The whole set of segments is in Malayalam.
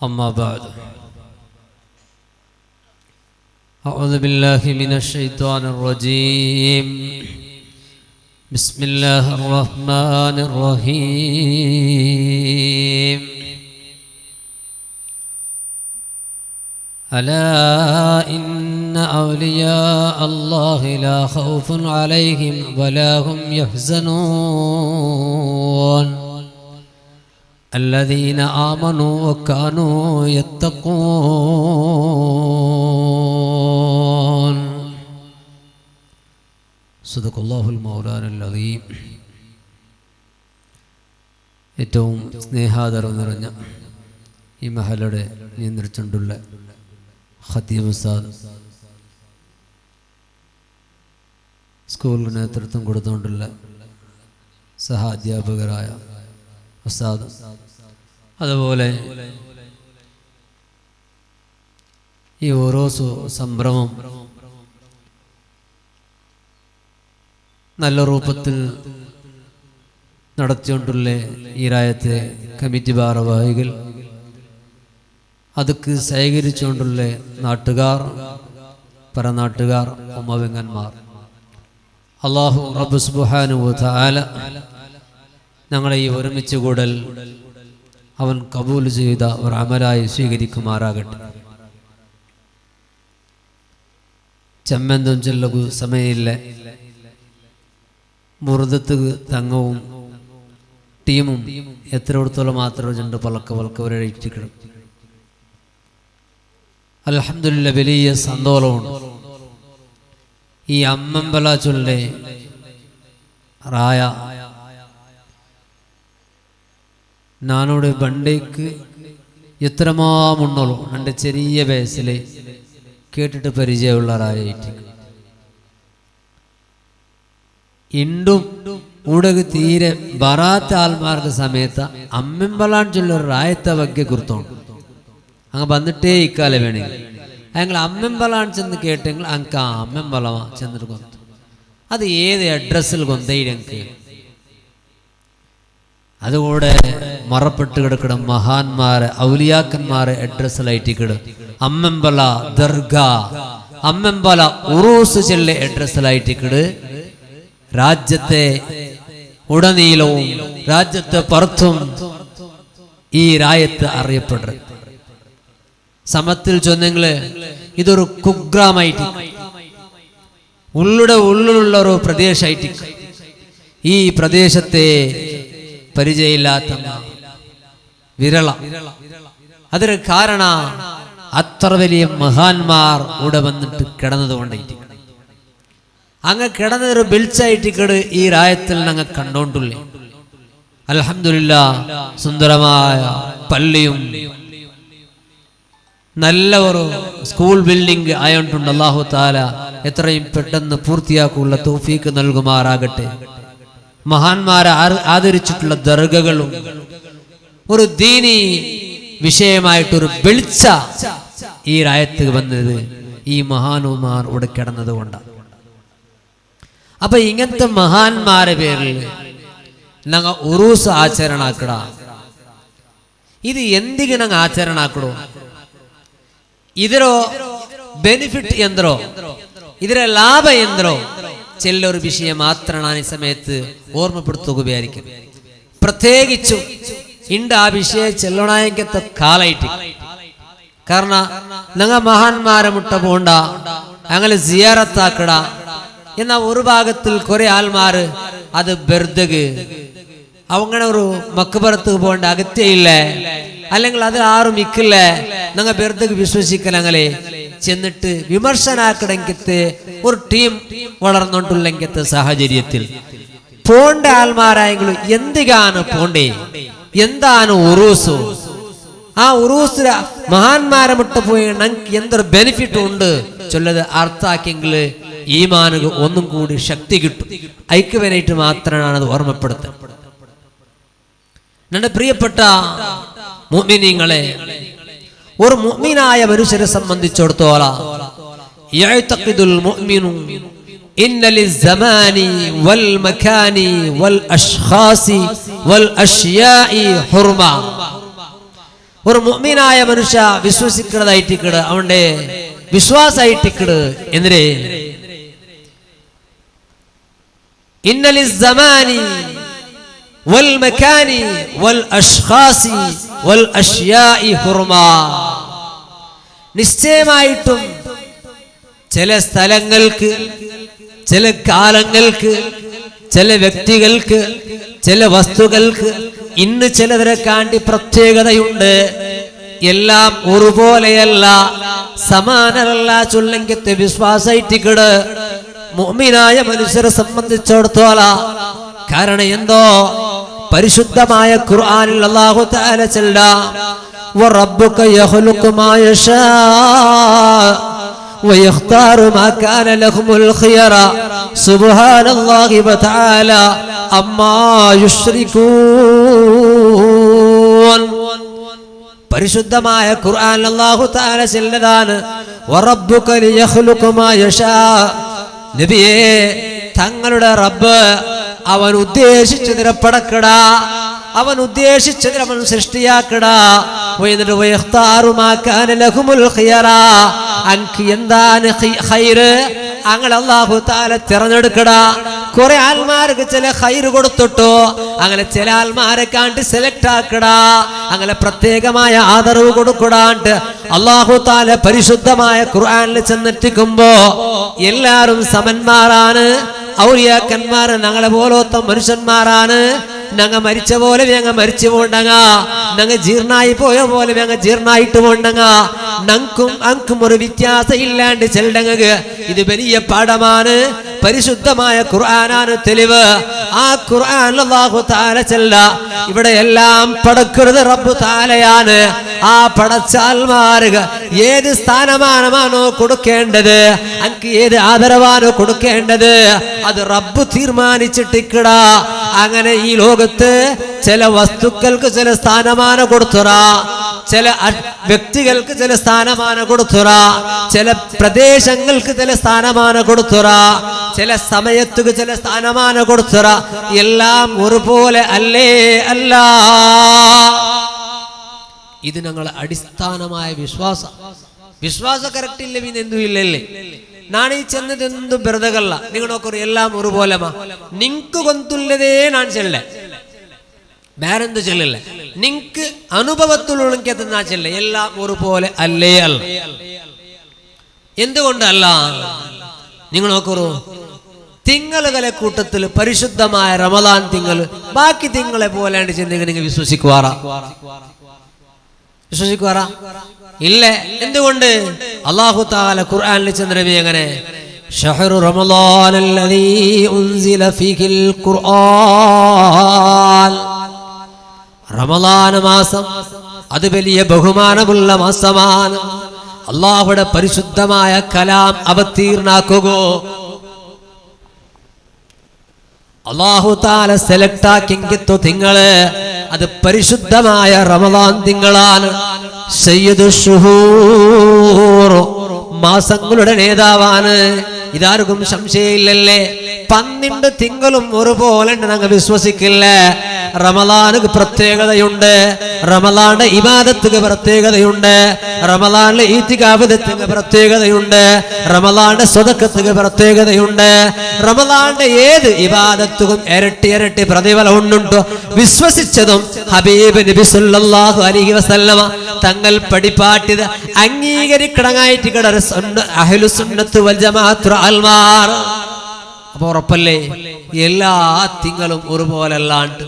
أما بعد أعوذ بالله من الشيطان الرجيم بسم الله الرحمن الرحيم ألا إن أولياء الله لا خوف عليهم ولا هم يحزنون الذين آمنوا وكانوا يتقون صدق الله المولانا العظيم. ഏറ്റവും സ്നേഹാദരം നിറഞ്ഞ ഈ മഹലുടെ നിയന്ത്രിച്ചുകൊണ്ടുള്ള ഖതീബ് ഉസ്താദ്, സ്കൂളിന് നേതൃത്വം കൊടുത്തുകൊണ്ടുള്ള സഹാധ്യാപകരായ ഉസ്താദ്, അതുപോലെ ഈ ഓരോ സംരംഭം നല്ല രൂപത്തിൽ നടത്തിക്കൊണ്ടുള്ള ഈ രായത്തെ കമ്മിറ്റി ഭാരവാഹികൾ, അതൊക്കെ സഹകരിച്ചുകൊണ്ടുള്ള നാട്ടുകാർ, പരനാട്ടുകാർ, ഉമ്മവെങ്ങന്മാർ, അല്ലാഹു റബ്ബ് സുബ്ഹാനഹു വ തആല ഞങ്ങളെ ഈ ഒരുമിച്ച് കൂടൽ അവൻ കബൂൽ ചെയ്ത ഒരു അമലായി സ്വീകരിക്കുമാറാകട്ടെ. ചെമ്മെന്തും ചെല്ലകു സമയമില്ല, മുറുദത്ത് തങ്ങവും ടീമും എത്രത്തോളം മാത്രം രണ്ട് പലക്കവരഴിച്ചിക്കണം. അൽഹംദുലില്ലാഹ്, വലിയ സന്തോഷമുണ്ട്. ഈ അമ്മമ്പല ചൊല്ലെ റായ നാനോട് ബണ്ടേക്ക് എത്രമാമുണ്ണോളൂ എൻ്റെ ചെറിയ വയസ്സിൽ കേട്ടിട്ട് പരിചയമുള്ളവരായിട്ട് ഇണ്ടും ഊടക്ക് തീരെ ബറാത്ത ആൾമാർക്ക് സമയത്ത് അമ്മമ്പലാൻ ചൊല്ലൊരു റായത്തെ ಬಗ್ಗೆ കുർത്തോണ്ട് അങ്ങ് വന്നിട്ടേ ഇക്കാലം വേണമെങ്കിൽ ഞങ്ങൾ അമ്മമ്പലാൻ ചെന്ന് കേട്ടെങ്കിൽ അങ്ങ് ആ അമ്മമ്പലമ ചെന്നിട്ട് കൊന്തു. അത് ഏത് അഡ്രസ്സിൽ കൊന്തയിടക്ക് അതുകൂടെ മറപ്പെട്ട് കിടക്കണം. മഹാന്മാരെ ഔലിയാക്കന്മാരെ അഡ്രസ്സിലായിട്ടിക്കിടും. അമ്മമ്പല ദർഗ, അമ്മമ്പല ഉറൂസ് ചെല്ല അഡ്രസ്സിലായിട്ടിക്കിട്. രാജ്യത്തെ ഉടനീളവും രാജ്യത്തെ പുറത്തും ഈ രായത്ത് അറിയപ്പെടും. സമത്തിൽ ചൊന്നെങ്കില് ഇതൊരു കുഗ്രാമായിട്ട്, ഉള്ളിലുള്ള ഒരു പ്രദേശമായിട്ട്, ഈ പ്രദേശത്തെ പരിചയമില്ലാത്ത വിരള. അതിന് കാരണം അത്ര വലിയ മഹാന്മാർ ഇവിടെ വന്നിട്ട് കിടന്നത് കൊണ്ടായിട്ട് അങ്ങ് കിടന്നൊരു ബിൽച്ചായിട്ടിക്കട് ഈ രായത്തിൽ ഞങ്ങൾ കണ്ടോണ്ടുള്ളേ. അൽഹംദുലില്ലാഹ്, സുന്ദരമായ പള്ളിയും നല്ല ഒരു സ്കൂൾ ബിൽഡിംഗ് ആയോണ്ടുണ്ട്. അല്ലാഹു തആല എത്രയും പെട്ടെന്ന് പൂർത്തിയാക്കുള്ള തൗഫീക്ക് നൽകുമാറാകട്ടെ. മഹാന്മാരെ ആദരിച്ചിട്ടുള്ള ദർഗകളും ഒരു ദീനി വിഷയമായിട്ടൊരു വെളിച്ച ഈ രായത്ത് വന്നത് ഈ മഹാനുമാർ ഇവിടെ കിടന്നത് കൊണ്ടാണ്. അപ്പൊ ഇങ്ങനത്തെ മഹാന്മാരെ പേരിൽ ഞങ്ങ ഉറൂസ് ആചരണാക്കട. ഇത് എന്തിಗೆ ഞങ്ങൾ ആചരണാക്കടോ? ഇതിരോ ബെനിഫിറ്റ് എന്തോ, ഇതിരെ ലാഭ എന്തോ ചെല്ലൊരു വിഷയം മാത്രമാണ് ഈ സമയത്ത് ഓർമ്മപ്പെടുത്തുകയായിരിക്കും. പ്രത്യേകിച്ചും ഇണ്ട് ആ വിഷയം ചെല്ലണായക്കത്തെ കാലായിട്ട്. കാരണം ഞങ്ങൾ മഹാന്മാരെ മുട്ട പോണ്ട, ഞങ്ങൾ സിയാറത്താക്കട എന്നാ ഒരു ഭാഗത്തിൽ കുറെ ആൾമാര് അത് ബെർദഗ് അങ്ങനെ ഒരു മക്ബറത്ത് പോകേണ്ട അകത്യയില്ല, അല്ലെങ്കിൽ അത് ആരും ഇക്കില്ല, ഞങ്ങൾ ബെർദഗ് വിശ്വസിക്കലങ്ങളെ ചെന്നിട്ട് വിമർശനാക്കടങ്കത്തെ ഒരു ടീം വളർന്നുകൊണ്ടുള്ളങ്കത്തെ സാഹചര്യത്തിൽ പോണ്ട ആൾമാരായെങ്കിലും എന്തിനാണ് പോണ്ടേ, എന്താണ് ഉറൂസ്? ആ ഉറൂസ് മഹാന്മാരെ മുട്ട പോയി ഞങ്ങൾക്ക് എന്തൊരു ബെനിഫിറ്റ് ഉണ്ട് ചൊല്ലത് അർത്ഥാക്കിയെങ്കിൽ ഈമാനുക ഒന്നും കൂടി ശക്തി കിട്ടും. ഐക്യവനായിട്ട് മാത്രമാണ് അത് ഓർമ്മപ്പെടുത്തുന്നത്. എൻ്റെ പ്രിയപ്പെട്ട മുഅ്മിനീങ്ങളെ, ഒരു മുഅ്മിനായ മനുഷ്യരെ സംബന്ധിച്ചിടത്തോളം യഅ്തഖിദുൽ മുഅ്മിനു ഇന്ന ലിസ്സമാനി വൽ മകാനി വൽ അഷ്ഖാസി വൽ അഷ്യാഇ ഹുർമ. ഒരു മുഅ്മിനായ മനുഷ്യ വിശ്വസിക്കുന്നതായിട്ടിക്കട് അവന്റെ വിശ്വാസായിട്ടിക്കട് എന്തിരേ ഇന്നലി സമാനി വൽ മകാനി വൽ അഷ്ഖാസി വൽ അഷ്യാഇ ഹുർമാ. നിശ്ചയമായിട്ടും ചില സ്ഥലങ്ങൾക്ക്, ചില കാലങ്ങൾക്ക്, ചില വ്യക്തികൾക്ക്, ചില വസ്തുക്കൾക്ക് ഇന്ന് ചിലതിനെ കാണ്ടി പ്രത്യേകതയുണ്ട്. എല്ലാം ഒരുപോലെയല്ല, സമാനരല്ല. ചൊല്ലെങ്കത്തെ വിശ്വാസായിട്ടിക്കട് മുഅ്മിനായ മനുഷ്യരെ സംബന്ധിച്ചിടത്തോളം. കാരണം എന്തോ പരിശുദ്ധമായ ഖുർആനിൽ അല്ലാഹു തആല ചൊല്ലാം, വറബ്ബുക യഖ്ലുഖു മാ യശാ വയഖ്താറു മാ കാന ലഹുമുൽ ഖിയറ സുബ്ഹാനല്ലാഹി വതആല അമ്മാ യുശ്രികൂൻ. പരിശുദ്ധമായ ഖുർആനിൽ അല്ലാഹു തആല ചൊല്ലതാണ്, വറബ്ബുക യഖ്ലുഖു മാ യശാ. നബിയേ, തങ്ങളുടെ റബ്ബ് അവൻ ഉദ്ദേശിച്ചതിനെ പടക്കടാ, അവൻ ഉദ്ദേശിച്ചതിനെ അവൻ സൃഷ്ടിയാക്കടാ. അൻക്ക് എന്താണ് ഖൈറ്, അങ്ങനെ അല്ലാഹു തആല തിരഞ്ഞെടുക്കടാ. കുറെ ആൾമാർക്ക് ചില ഖൈറ് കൊടുത്തിട്ടോ, അങ്ങനെ ചില ആൾമാരെ കാണ്ട് സെലക്ട് ആക്കടാ. അങ്ങനെ പ്രത്യേകമായ ആദരവ് കൊടുക്കടാണ്ട് അല്ലാഹു തആല പരിശുദ്ധമായ ഖുർആനിൽ ചെന്നെത്തിക്കുമ്പോ എല്ലാരും സമന്മാരാണ്, ഔലിയാക്കന്മാര് ഞങ്ങളെ പോലത്തെ മനുഷ്യന്മാരാണ്. ഞങ്ങ മരിച്ച പോലെ ഞങ്ങ മരിച്ചു പോണ്ടങ്ങ, ഞങ്ങ ജീർണായി പോയ പോലെ ഞങ്ങ ജീർണായിട്ട് പോണ്ടങ്ങ. ഞങ്ങൾക്കും അങ്കും ഒരു വ്യത്യാസം ഇല്ലാണ്ട് ചെല്ലങ്ങ്. ഇത് വലിയ പാഠമാണ്. പരിശുദ്ധമായ ഖുർആനാണ് തെളിവ്. ആ ഖുർആൻ അല്ലാഹു തആല ചൊല്ല, ഇവിടെ എല്ലാം പടക്കുന്നത് റബ്ബ് തആലയാണ്. ആ പടച്ചാൽമാർക്ക് ഏത് സ്ഥാനമാനമാണോ കൊടുക്കേണ്ടത്, അനക്ക് ഏത് ആദരവാണോ കൊടുക്കേണ്ടത്, അത് റബ്ബ് തീരുമാനിച്ചിട്ടിക്കടാ. അങ്ങനെ ഈ ലോകത്ത് ചില വസ്തുക്കൾക്ക് ചില സ്ഥാനമാനം കൊടുത്തുറാ, ചില വ്യക്തികൾക്ക് ചില സ്ഥാനമാനം കൊടുത്തുറാ, ചില പ്രദേശങ്ങൾക്ക് ചില സ്ഥാനമാനം കൊടുത്തുറാ, ചില സമയത്തുക്ക് ചില സ്ഥാനമാനം കൊടുത്തുറാ. എല്ലാം ഒരുപോലെ അല്ലേ? അല്ല. ഇത് ഞങ്ങളെ അടിസ്ഥാനമായ വിശ്വാസ കറക്റ്റ് ഇല്ല, പിന്നെ എന്തും ഇല്ലല്ലേ. നാണീ ചെന്നത് എന്തും ബെറുതകല്ല. നിങ്ങളൊക്കെ എല്ലാം ഒരുപോലെ നിങ്ങക്ക് കൊന്തുള്ളതേ ഞാൻ ചെല്ല, വേറെന്ത് ചെല്ലില്ല. നിങ്ങക്ക് അനുഭവത്തിലുള്ള ചെല്ല, എല്ലാം ഒരുപോലെ അല്ലേ? അല്ല. എന്തുകൊണ്ടല്ല? നിങ്ങൾ നോക്കൂ, തിങ്കളുകളെ കൂട്ടത്തിൽ പരിശുദ്ധമായ റമദാൻ തിങ്കൾ ബാക്കി തിങ്കളെ പോലെയാണ് ചെന്നെങ്കിൽ നിങ്ങൾ വിശ്വസിക്കുവാറാ? ഇല്ല. എന്തുകൊണ്ട്? അല്ലാഹു തആല ഖുർആനിൽ ചന്ദ്രബി അങ്ങനെ ഷഹ്റു റമളാനല്ലദീ ഉൻസില ഫീഹിൽ ഖുർആൻ. റമളാൻ മാസം അത് വലിയ ബഹുമാനമുള്ള മാസമാണ്. അല്ലാഹുവിന്റെ പരിശുദ്ധമായ കലാം അവതീർണാക്കുകയോ അല്ലാഹു തആല സെലക്ട് ആക്കിയെങ്കിത്തു തിങ്കള് അത് പരിശുദ്ധമായ റമളാൻ തിങ്കളാണ്. സയ്യിദുശ് ശുഹൂർ, മാസങ്ങളുടെ നേതാവാണ്. ഇതാർക്കും സംശയമില്ലല്ലേ? 12 തിങ്കളും ഒരുപോലെ ഞങ്ങൾ വിശ്വസിക്കില്ല. റമളാനുക്ക് പ്രത്യേകതയുണ്ട്, റമളാന്റെ ഇബാദത്തുക്ക് പ്രത്യേകതയുണ്ട്, റമളാനിലെ ഈത്തികാഫിന് പ്രത്യേകതയുണ്ട്, റമളാന്റെ സ്വതക്കത്തുക്ക് പ്രത്യേകതയുണ്ട്. റമളാന്റെ ഏത് ഇബാദത്തുക്കും ഇരട്ടി ഇരട്ടി പ്രതിഫലം ഉണ്ടുണ്ടോ? വിശ്വസിച്ചതും ഹബീബ് നബി സല്ലല്ലാഹു അലൈഹി വസല്ലമ തങ്ങൾ പഠിപ്പാട്ടിയത് അംഗീകരിക്കണങ്ങായിട്ട് കിടർ അഹ്ലു സുന്നത്ത് വൽ ജമാഅത്ത് അൽമാർ. അപ്പൊ ഉറപ്പല്ലേ? എല്ലാ തിങ്കളും ഒരുപോലെ അല്ലാണ്ട്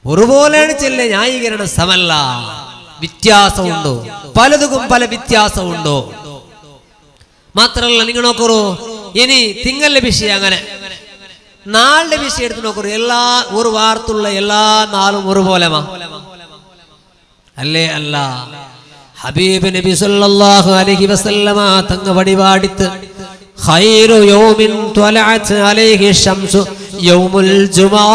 ഒരുപോലെയാണ് ചെല്ല. ന്യായീകരണ സമല്ല, വ്യത്യാസമുണ്ടോ? പലതും പല വ്യത്യാസമുണ്ടോ? മാത്രമല്ല, നിങ്ങൾ നോക്കൂ, ഇനി തിങ്കളുടെ വിഷയം അങ്ങനെ നാളിന്റെ വിഷയം എടുത്ത് നോക്കൂ. എല്ലാ ഒരു വാർത്തുള്ള എല്ലാ നാളും ഒരുപോലെ അല്ലേ? അല്ല. ഹബീബ് നബി സല്ലല്ലാഹു അലൈഹി വസല്ലമ തങ്ങ വടിവാടിത്ത് ഖൈറു യൗമിൻ ത്വലഅത് അലൈഹി ശംസു യൗമുൽ ജുമുഅ.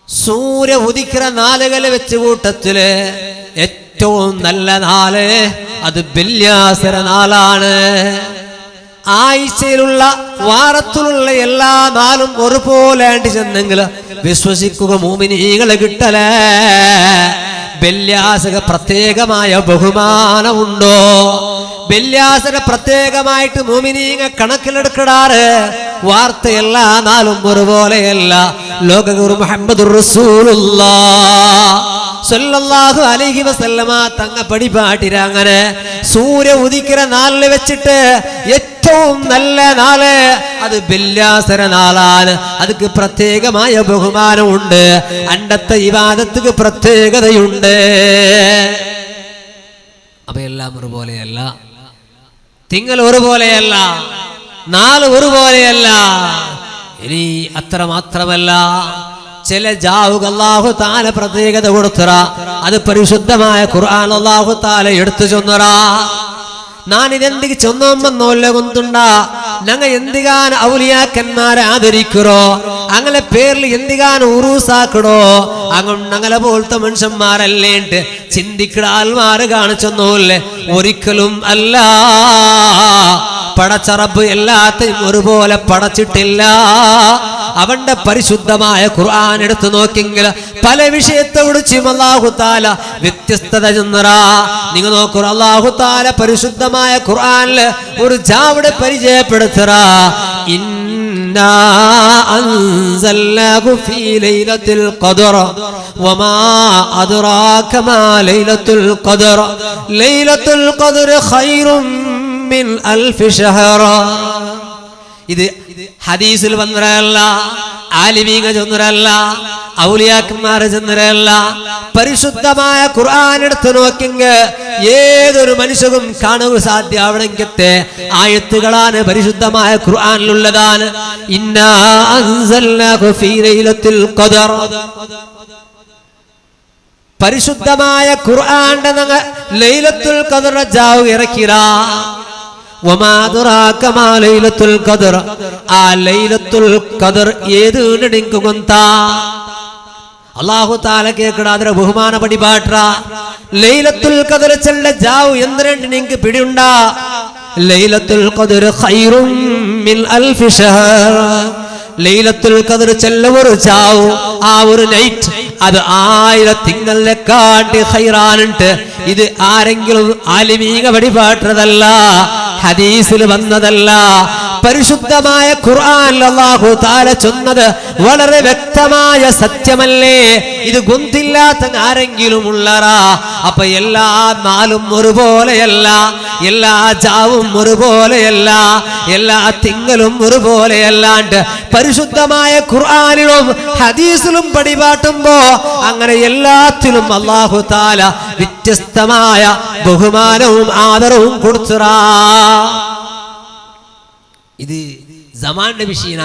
സൂര്യ ഉദിക്കുന്ന നാളുകളെ വെച്ച് കൂട്ടത്തില് ഏറ്റവും നല്ല നാള് അത് ബല്യാസര നാളാണ്. ആഴ്ചയിലുള്ള വാരത്തിലുള്ള എല്ലാ നാളും ഒരുപോലെ ആണ്ടി ചെന്നെങ്കിൽ വിശ്വസിക്കുക മോമിനീകളെ കിട്ടലേ വെള്ളിയാഴ്ച പ്രത്യേകമായ ബഹുമാനമുണ്ടോ? വെള്ളിയാഴ്ച പ്രത്യേകമായിട്ട് മോമിനീങ്ങ കണക്കിലെടുക്കടാറ്. വാർത്ത എല്ലാ നാളും ഒരുപോലെയല്ല. ലോകഗുരു മുഹമ്മദുർ റസൂലുള്ളാഹ് സ്വല്ലല്ലാഹു അലൈഹി വസല്ലമ തങ്ങ പടിപാട്ടിര അങ്ങനെ സൂര്യ ഉദിക്കുന്ന നാളിൽ വെച്ചിട്ട് ഏറ്റവും നല്ല നാള് അത് വെള്ളിയാഴ്ച നാളാണ്. അതിക്ക് പ്രത്യേകമായ ബഹുമാനമുണ്ട്. അണ്ടത്തെ ഇബാദത്തുക്ക് പ്രത്യേകതയുണ്ട്. അപ്പൊ എല്ലാം ഒരുപോലെയല്ല, തിങ്കൾ ഒരുപോലെയല്ല, നാല് ഒരുപോലെയല്ല. ഇനി അത്ര മാത്രമല്ല, ചില ജാവുക അല്ലാഹു തആല പ്രത്യേകത കൊടുത്തറ. അത് പരിശുദ്ധമായ ഖുർആൻ അല്ലാഹു തആല എടുത്തു ചൊന്നറ. നാനിതെന്തിക്ക് ചൊന്നോമ്പെന്നോല്ല കൊണ്ടുണ്ട ഞങ്ങ എന്തികാൻ ഔലിയാക്കന്മാരെ ആദരിക്കറോ, അങ്ങനെ പേരിൽ എന്തികാൻ ഉറൂസാക്കടോ. അങ്ങ് ഞങ്ങളെ പോലത്തെ മനുഷ്യന്മാരല്ലേട്ട് ചിന്തിക്കട ആൾമാര് കാണിച്ചൊന്നുമില്ലേ? ഒരിക്കലും അല്ല. പടച്ചറബ് എല്ലാത്തെയും ഒരുപോലെ പടച്ചിട്ടില്ല. അവന്റെ പരിശുദ്ധമായ ഖുർആൻ എടുത്തു നോക്കിയെങ്കിൽ പല വിഷയത്തെ കുറിച്ചും അല്ലാഹു തആല വ്യത്യസ്തത ചെന്നറ. നിങ്ങൾ നോക്കൂ, അല്ലാഹു തആല പരിശുദ്ധമായ ഖുർആനിൽ ഒരു ജാവിടെ പരിചയപ്പെടുത്തറ. ഇന്നാ അൻസൽനാഹു ഫീ ലൈലത്തുൽ ഖദർ വമാ അദ്റാക മാ ലൈലത്തുൽ ഖദർ ലൈലത്തുൽ ഖദർ ഖൈറും മിൻ അൽഫി ശഹറ. ഇത് ഹദീസിൽ വന്നതല്ല, ആലിമീങ്ങ ചെന്നതല്ല, ഔലിയാക്കന്മാരെ ചെന്നതല്ല. പരിശുദ്ധമായ ഖുർആൻ എടുത്ത് നോക്കിയെങ്കിൽ ഏതൊരു മനുഷ്യനും കാണുക സാധ്യമാവണമെങ്കിലത്തെ ആയത്തുകളാണ് പരിശുദ്ധമായ ഖുർആനിലുള്ളതാണ്. ഇന്നാ അൻസൽനാഹു ഫീ ലൈലത്തുൽ ഖദർ. പരിശുദ്ധമായ ഖുർആന്റെ ലൈലത്തുൽ ഖദർ ജാവ് ഇറക്കിരാ. വമാ അദ്റാക മാ ലൈലത്തുൽ ഖദർ. ആ ലൈലത്തുൽ ഖദർ ഏത് നിങ്ങൾക്ക് കൊന്താ? അല്ലാഹു തആല കേക്കടാതെ ബഹുമാന പടിപാട്ര. ലൈലത്തുൽ ഖദർ ചെല്ല ജാവ് എന്തിരണ്ട് നിങ്ങൾക്ക് പിടിയുണ്ടാ? ലൈലത്തുൽ ഖദർ ഖൈറും മിൻ അൽഫി ശഹർ. ലൈലത്തുൽ ഖദർ ചെല്ല ഒരു ജാവ്, ആ ഒരു നൈറ്റ് അത് 1000 തിങ്കളിലെ കാട്ടി ഖൈറാനുണ്ട്. ഇത് ആരെങ്കിലും ആലിമീക വടിപാട്ടതല്ല, ഹദീസിൽ വന്നതല്ല. പരിശുദ്ധമായ ഖുർആനിൽ അല്ലാഹു തആല ചൊന്നത് വളരെ വ്യക്തമായ സത്യമല്ലേ? ഇത് ഗുന്തില്ലാത്ത ആരെങ്കിലും ഉള്ളറാ? അപ്പൊ എല്ലാ നാളും ഒരുപോലെയല്ല, എല്ലാ ജാവും ഒരുപോലെയല്ല, എല്ലാ തിങ്കളും ഒരുപോലെയല്ലാണ്ട് പരിശുദ്ധമായ ഖുർആനിലും ഹദീസിലും പടിപാട്ടുമ്പോ അങ്ങനെ എല്ലാത്തിലും അല്ലാഹു തആല വ്യത്യസ്തമായ ബഹുമാനവും ആദരവും കൊടുത്തറാ. ഇത് സമാന്റെ വിഷയം.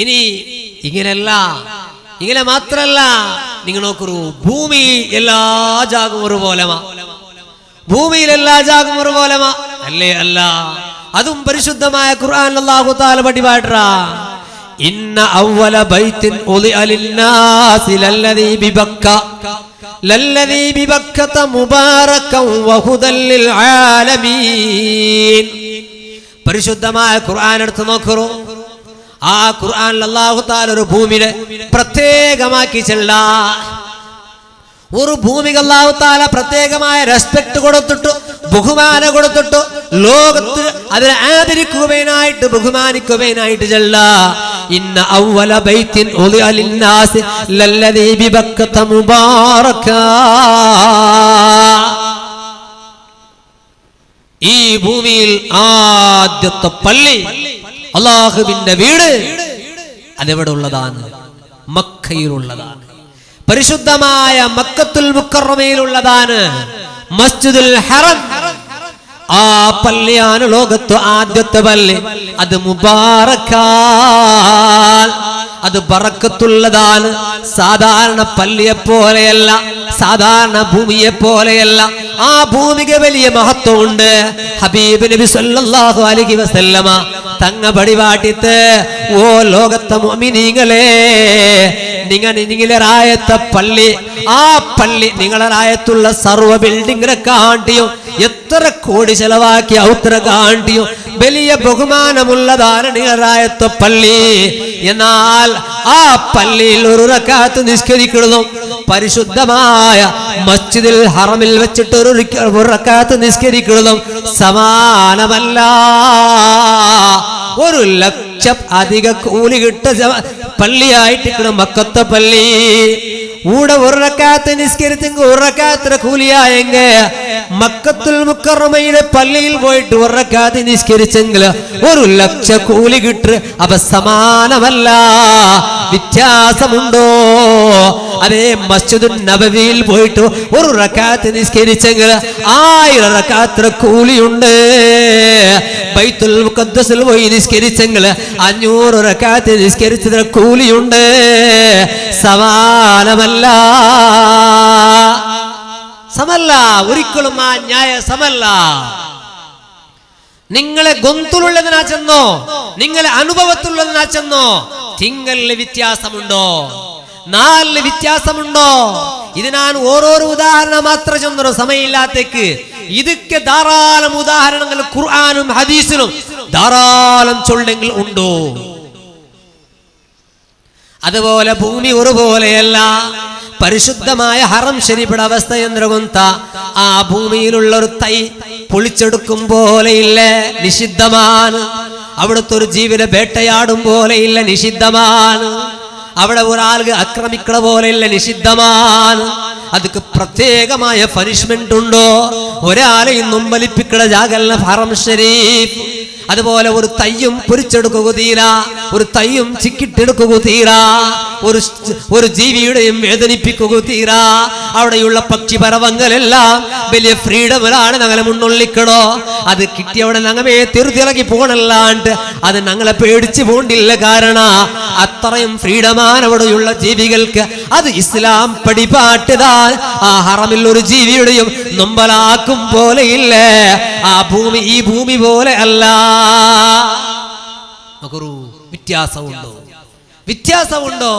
ഇനി ഇങ്ങനെയല്ല, ഇങ്ങനെ മാത്രല്ല. നിങ്ങൾ നോക്കൂ, ഭൂമി എല്ലാ ജാഗും ഒരുപോലെമാ. ഭൂമിയിൽ എല്ലാ ജാഗും ഒരുപോലെമാ അല്ലേ? അല്ല. അതും പരിശുദ്ധമായ ഖുർആനിൽ അല്ലാഹു തആല പടിപാട്രാ. ഇന്ന അവ്വല ബൈത്തിൻ ഉളിഅ ലിന്നാസി ലല്ലദീ ബിബക്ക ലല്ലദീ ബിബക്കത മുബാറകൻ വഹുദൽ ലിൽ ആലമീൻ. പരിശുദ്ധമായ ഖുർആൻ എടുത്ത് നോക്കൂ. ആ ഖുർആനിൽ അല്ലാഹു തആല ഒരു ഭൂമിയെ പ്രത്യേകമാക്കി ചെല്ല. ഒരു ഭൂമിക്ക് അല്ലാഹു തആല പ്രത്യേകമായ റെസ്പെക്ട് കൊടുത്തിട്ടു, ബഹുമാനം കൊടുത്തിട്ടു, ലോകത്ത് അതിനെ ആദരിക്കുകയായിട്ട് ബഹുമാനിക്കുകയായിട്ട് ചെല്ല. ഇന്ന അവ്വല ബൈത്തിൻ ഉളിഅ ലിന്നാസി ലല്ലദീ ബിബക്കത മുബാറകാ. ഈ ഭൂമിയിൽ ആദ്യത്തെ പള്ളി, അല്ലാഹുവിന്റെ വീട്, അതെവിടെ ഉള്ളതാണ്? മക്കയിലുള്ളതാണ്. പരിശുദ്ധമായ മക്കത്തുൽ മുക്കറമയിലുള്ളതാണ് മസ്ജിദുൽ ഹറം. ആ പള്ളിയാണ് ലോകത്ത് ആദ്യത്തെ പള്ളി. അത് മുബാറക്കാൻ, അത് ബറക്കത്തുള്ളതാണ്. സാധാരണ പള്ളിയെ പോലെയല്ല, സാധാരണ ഭൂമിയെ പോലെയല്ല. ആ ഭൂമിക്ക് വലിയ മഹത്വമുണ്ട്. ഹബീബ് നബി സല്ലല്ലാഹു അലൈഹി വസല്ലമ തങ്ങ പടിപാട്ടിത്ത്, ഓ ലോകത്തെ മുഅ്മിനീങ്ങളെ, നിങ്ങളെ റായത്തെ പള്ളി, ആ പള്ളി നിങ്ങളെ റായത്തുള്ള സർവ്വ ബിൽഡിങ്ങിനെ കാണ്ടിയും എത്ര കോടി ചെലവാക്കി ഔത്ര കാണ്ടിയും വലിയ ബഹുമാനമുള്ളതാണ് റായത്ത് പള്ളി. എന്നാൽ ആ പള്ളിയിൽ ഒരു റക്അത്ത് നിസ്കരിക്കുന്നതും പരിശുദ്ധമായ മസ്ജിദുൽ ഹറമിൽ വെച്ചിട്ട് ഒരു റക്അത്ത് നിസ്കരിക്കുന്നതും സമാനമല്ല. 1 ലക്ഷം അധിക കൂലി കിട്ട പള്ളിയായിട്ട് മക്കത്തെ പള്ളി. ഊടെ 1 റക്അത്ത് നിസ്കരിച്ചെങ്കിൽ 1 റക്അത്തിന് കൂലിയായെങ്കിൽ മക്കത്തുൽ മുക്കറമയിലെ പള്ളിയിൽ പോയിട്ട് 1 റക്അത്ത് നിസ്കരിച്ചെങ്കിൽ 1 ലക്ഷം കൂലി കിട്ടും. അപ്പൊ സമാനമല്ല, വ്യത്യാസമുണ്ടോ? അതേ മസ്ജിദുൻ നബവിയിൽ പോയിട്ട് 1 റക്അത്ത് നിസ്കരിച്ചെങ്കിൽ 1000 റക്അത്തിന് കൂലിയുണ്ട്. ബൈത്തുൽ മുഖദ്ദസിൽ പോയി നിസ്കരിച്ചെങ്കിൽ 500 റക്അത്ത് നിസ്കരിച്ചതിന് കൂലിയുണ്ട്. സമാനമല്ല, സമല്ല, ഒരിക്കലും ആ ന്യായ സമല്ല. നിങ്ങളെ ഗൊന്തുള്ളതിനാ ചെന്നോ, നിങ്ങളെ അനുഭവത്തിലുള്ളതിനാ ചെന്നോ, തിങ്ങലിന് വ്യത്യാസമുണ്ടോ, നാലിന് വ്യത്യാസമുണ്ടോ? ഇത് ഞാൻ ഓരോരോ ഉദാഹരണം മാത്രം ചെന്നോ, സമയമില്ലാത്തേക്ക്. ഇതൊക്കെ ധാരാളം ഉദാഹരണങ്ങൾ ഖുർആനും ഹദീസിലും ധാരാളം ചൊല്ലെങ്കിൽ ഉണ്ടോ? അതുപോലെ ഭൂമി ഒരുപോലെയല്ല. പരിശുദ്ധമായ ഹറം ശരീഫിന്റെ അവസ്ഥ എന്തുകൊണ്ട? ആ ഭൂമിയിലുള്ള ഒരു തൈ പൊളിച്ചെടുക്കും പോലെയില്ല, നിഷിദ്ധമാണ്. അവിടുത്തെ ഒരു ജീവിനെ വേട്ടയാടും പോലെയില്ല, നിഷിദ്ധമാണ്. അവിടെ ഒരാൾക്ക് ആക്രമിക്കണ പോലെയില്ല, നിഷിദ്ധമാണ്. അതൊക്കെ പ്രത്യേകമായ പനിഷ്മെന്റ് ഉണ്ടോ? ഒരാളെയും നൊമ്പലിപ്പിക്കണ ജാഗല്ല ഹറം ശരീഫ്. അതുപോലെ ഒരു തയ്യും പൊരിച്ചെടുക്കുക തീരാ, ഒരു തയ്യും ചിക്കിട്ടെടുക്കുക തീരാ, ഒരു ജീവിയുടെയും വേദനിപ്പിക്കുക തീരാ. അവിടെയുള്ള പക്ഷിപരവങ്ങളെല്ലാം വലിയ ഫ്രീഡമിലാണ് ഞങ്ങളെ മുന്നൊള്ളിക്കണോ. അത് കിട്ടിയവിടെ ഞങ്ങമേ തിരുത്തിളക്കി പോകണല്ലാണ്ട് അത് ഞങ്ങളെ പേടിച്ചു പോണ്ടില്ല. കാരണം അത്രയും ഫ്രീഡമാണ് അവിടെയുള്ള ജീവികൾക്ക്. അത് ഇസ്ലാം പടിപാട്ടതാൽ ആ ഹറമിൽ ഒരു ജീവിയുടെയും നൊമ്പലാക്കും പോലെയില്ല. ആ ഭൂമി ഈ ഭൂമി പോലെ അല്ല. വ്യത്യാസമുണ്ടോ? വ്യത്യാസമുണ്ടോ?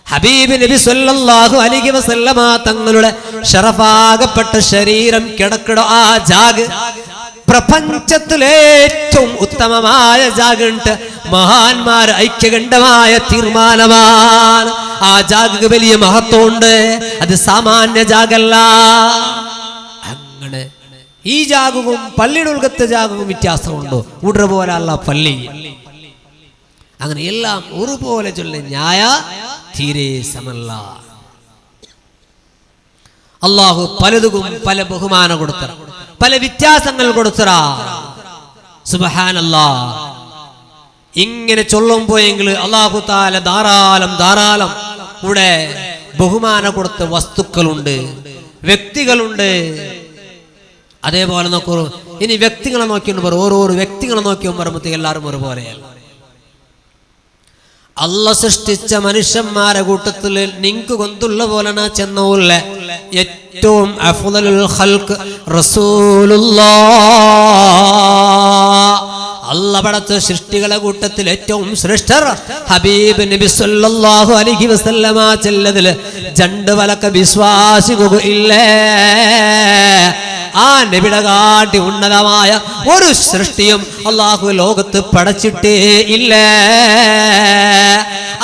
ഹബീബ് നബി സല്ലല്ലാഹു അലൈഹി വസല്ലമ തങ്ങളുടെ ശറഫാകപ്പെട്ട ശരീരം കിടക്കണ ആ ജാഗ് പ്രപഞ്ചത്തിലെ ഏറ്റവും ഉത്തമമായ ജാഗുണ്ട്. മഹാന്മാർ ഐക്യകണ്ഠമായ തീർമാനമാണ്. ആ ജാഗ് വലിയ മഹത്വമുണ്ട്. അത് സാമാന്യ ജാഗല്ല. അങ്ങനെ ഈ ജാഗും പള്ളിയുടെ ഉൾഗത്തെ ജാഗും വ്യത്യാസമുണ്ടോ? ഉടനെ പോലെ അല്ല പള്ളി. അങ്ങനെ എല്ലാം ഒരുപോലെ ചൊല്ല ന്യായ തീരെ സമല്ല. അള്ളാഹു പലതും പല ബഹുമാനം കൊടുത്തറ, പല വ്യത്യാസങ്ങൾ കൊടുത്തറ. സുബ്ഹാനല്ലാഹ്. ഇങ്ങനെ ചൊല്ലുമ്പോയെങ്കിൽ അള്ളാഹു താല ധാരാളം ധാരാളം ഇവിടെ ബഹുമാനം കൊടുത്ത വസ്തുക്കളുണ്ട്, വ്യക്തികളുണ്ട്. അതേപോലെ നോക്കൂ, ഇനി വ്യക്തികളെ നോക്കിയിട്ട് പറ, ഓരോരോ വ്യക്തികളെ നോക്കിയോ പറയുമ്പോഴത്തേക്ക് എല്ലാവരും ഒരുപോലെയല്ല. അല്ല സൃഷ്ടിച്ച മനുഷ്യന്മാരെ കൂട്ടത്തിൽ നിങ്ങൾക്ക് കൊന്തുള്ള പോലെ ചെന്നൂല്ല ഏറ്റവും അഫ്ളലുൽ ഖൽഖ് റസൂലുള്ളാഹ്. അല്ല പടച്ച സൃഷ്ടികളെ കൂട്ടത്തിൽ ഏറ്റവും ശ്രേഷ്ഠർ ഹബീബ് നബി സല്ലല്ലാഹു അലൈഹി വസല്ലമ ചെല്ലതിൽ ജണ്ട് വലക്ക വിശ്വാസിക്കുകയില്ലേ. ആ നബിയുടെ കാട്ടി ഉന്നതമായ ഒരു സൃഷ്ടിയും അള്ളാഹു ലോകത്ത് പടച്ചിട്ടേ ഇല്ല.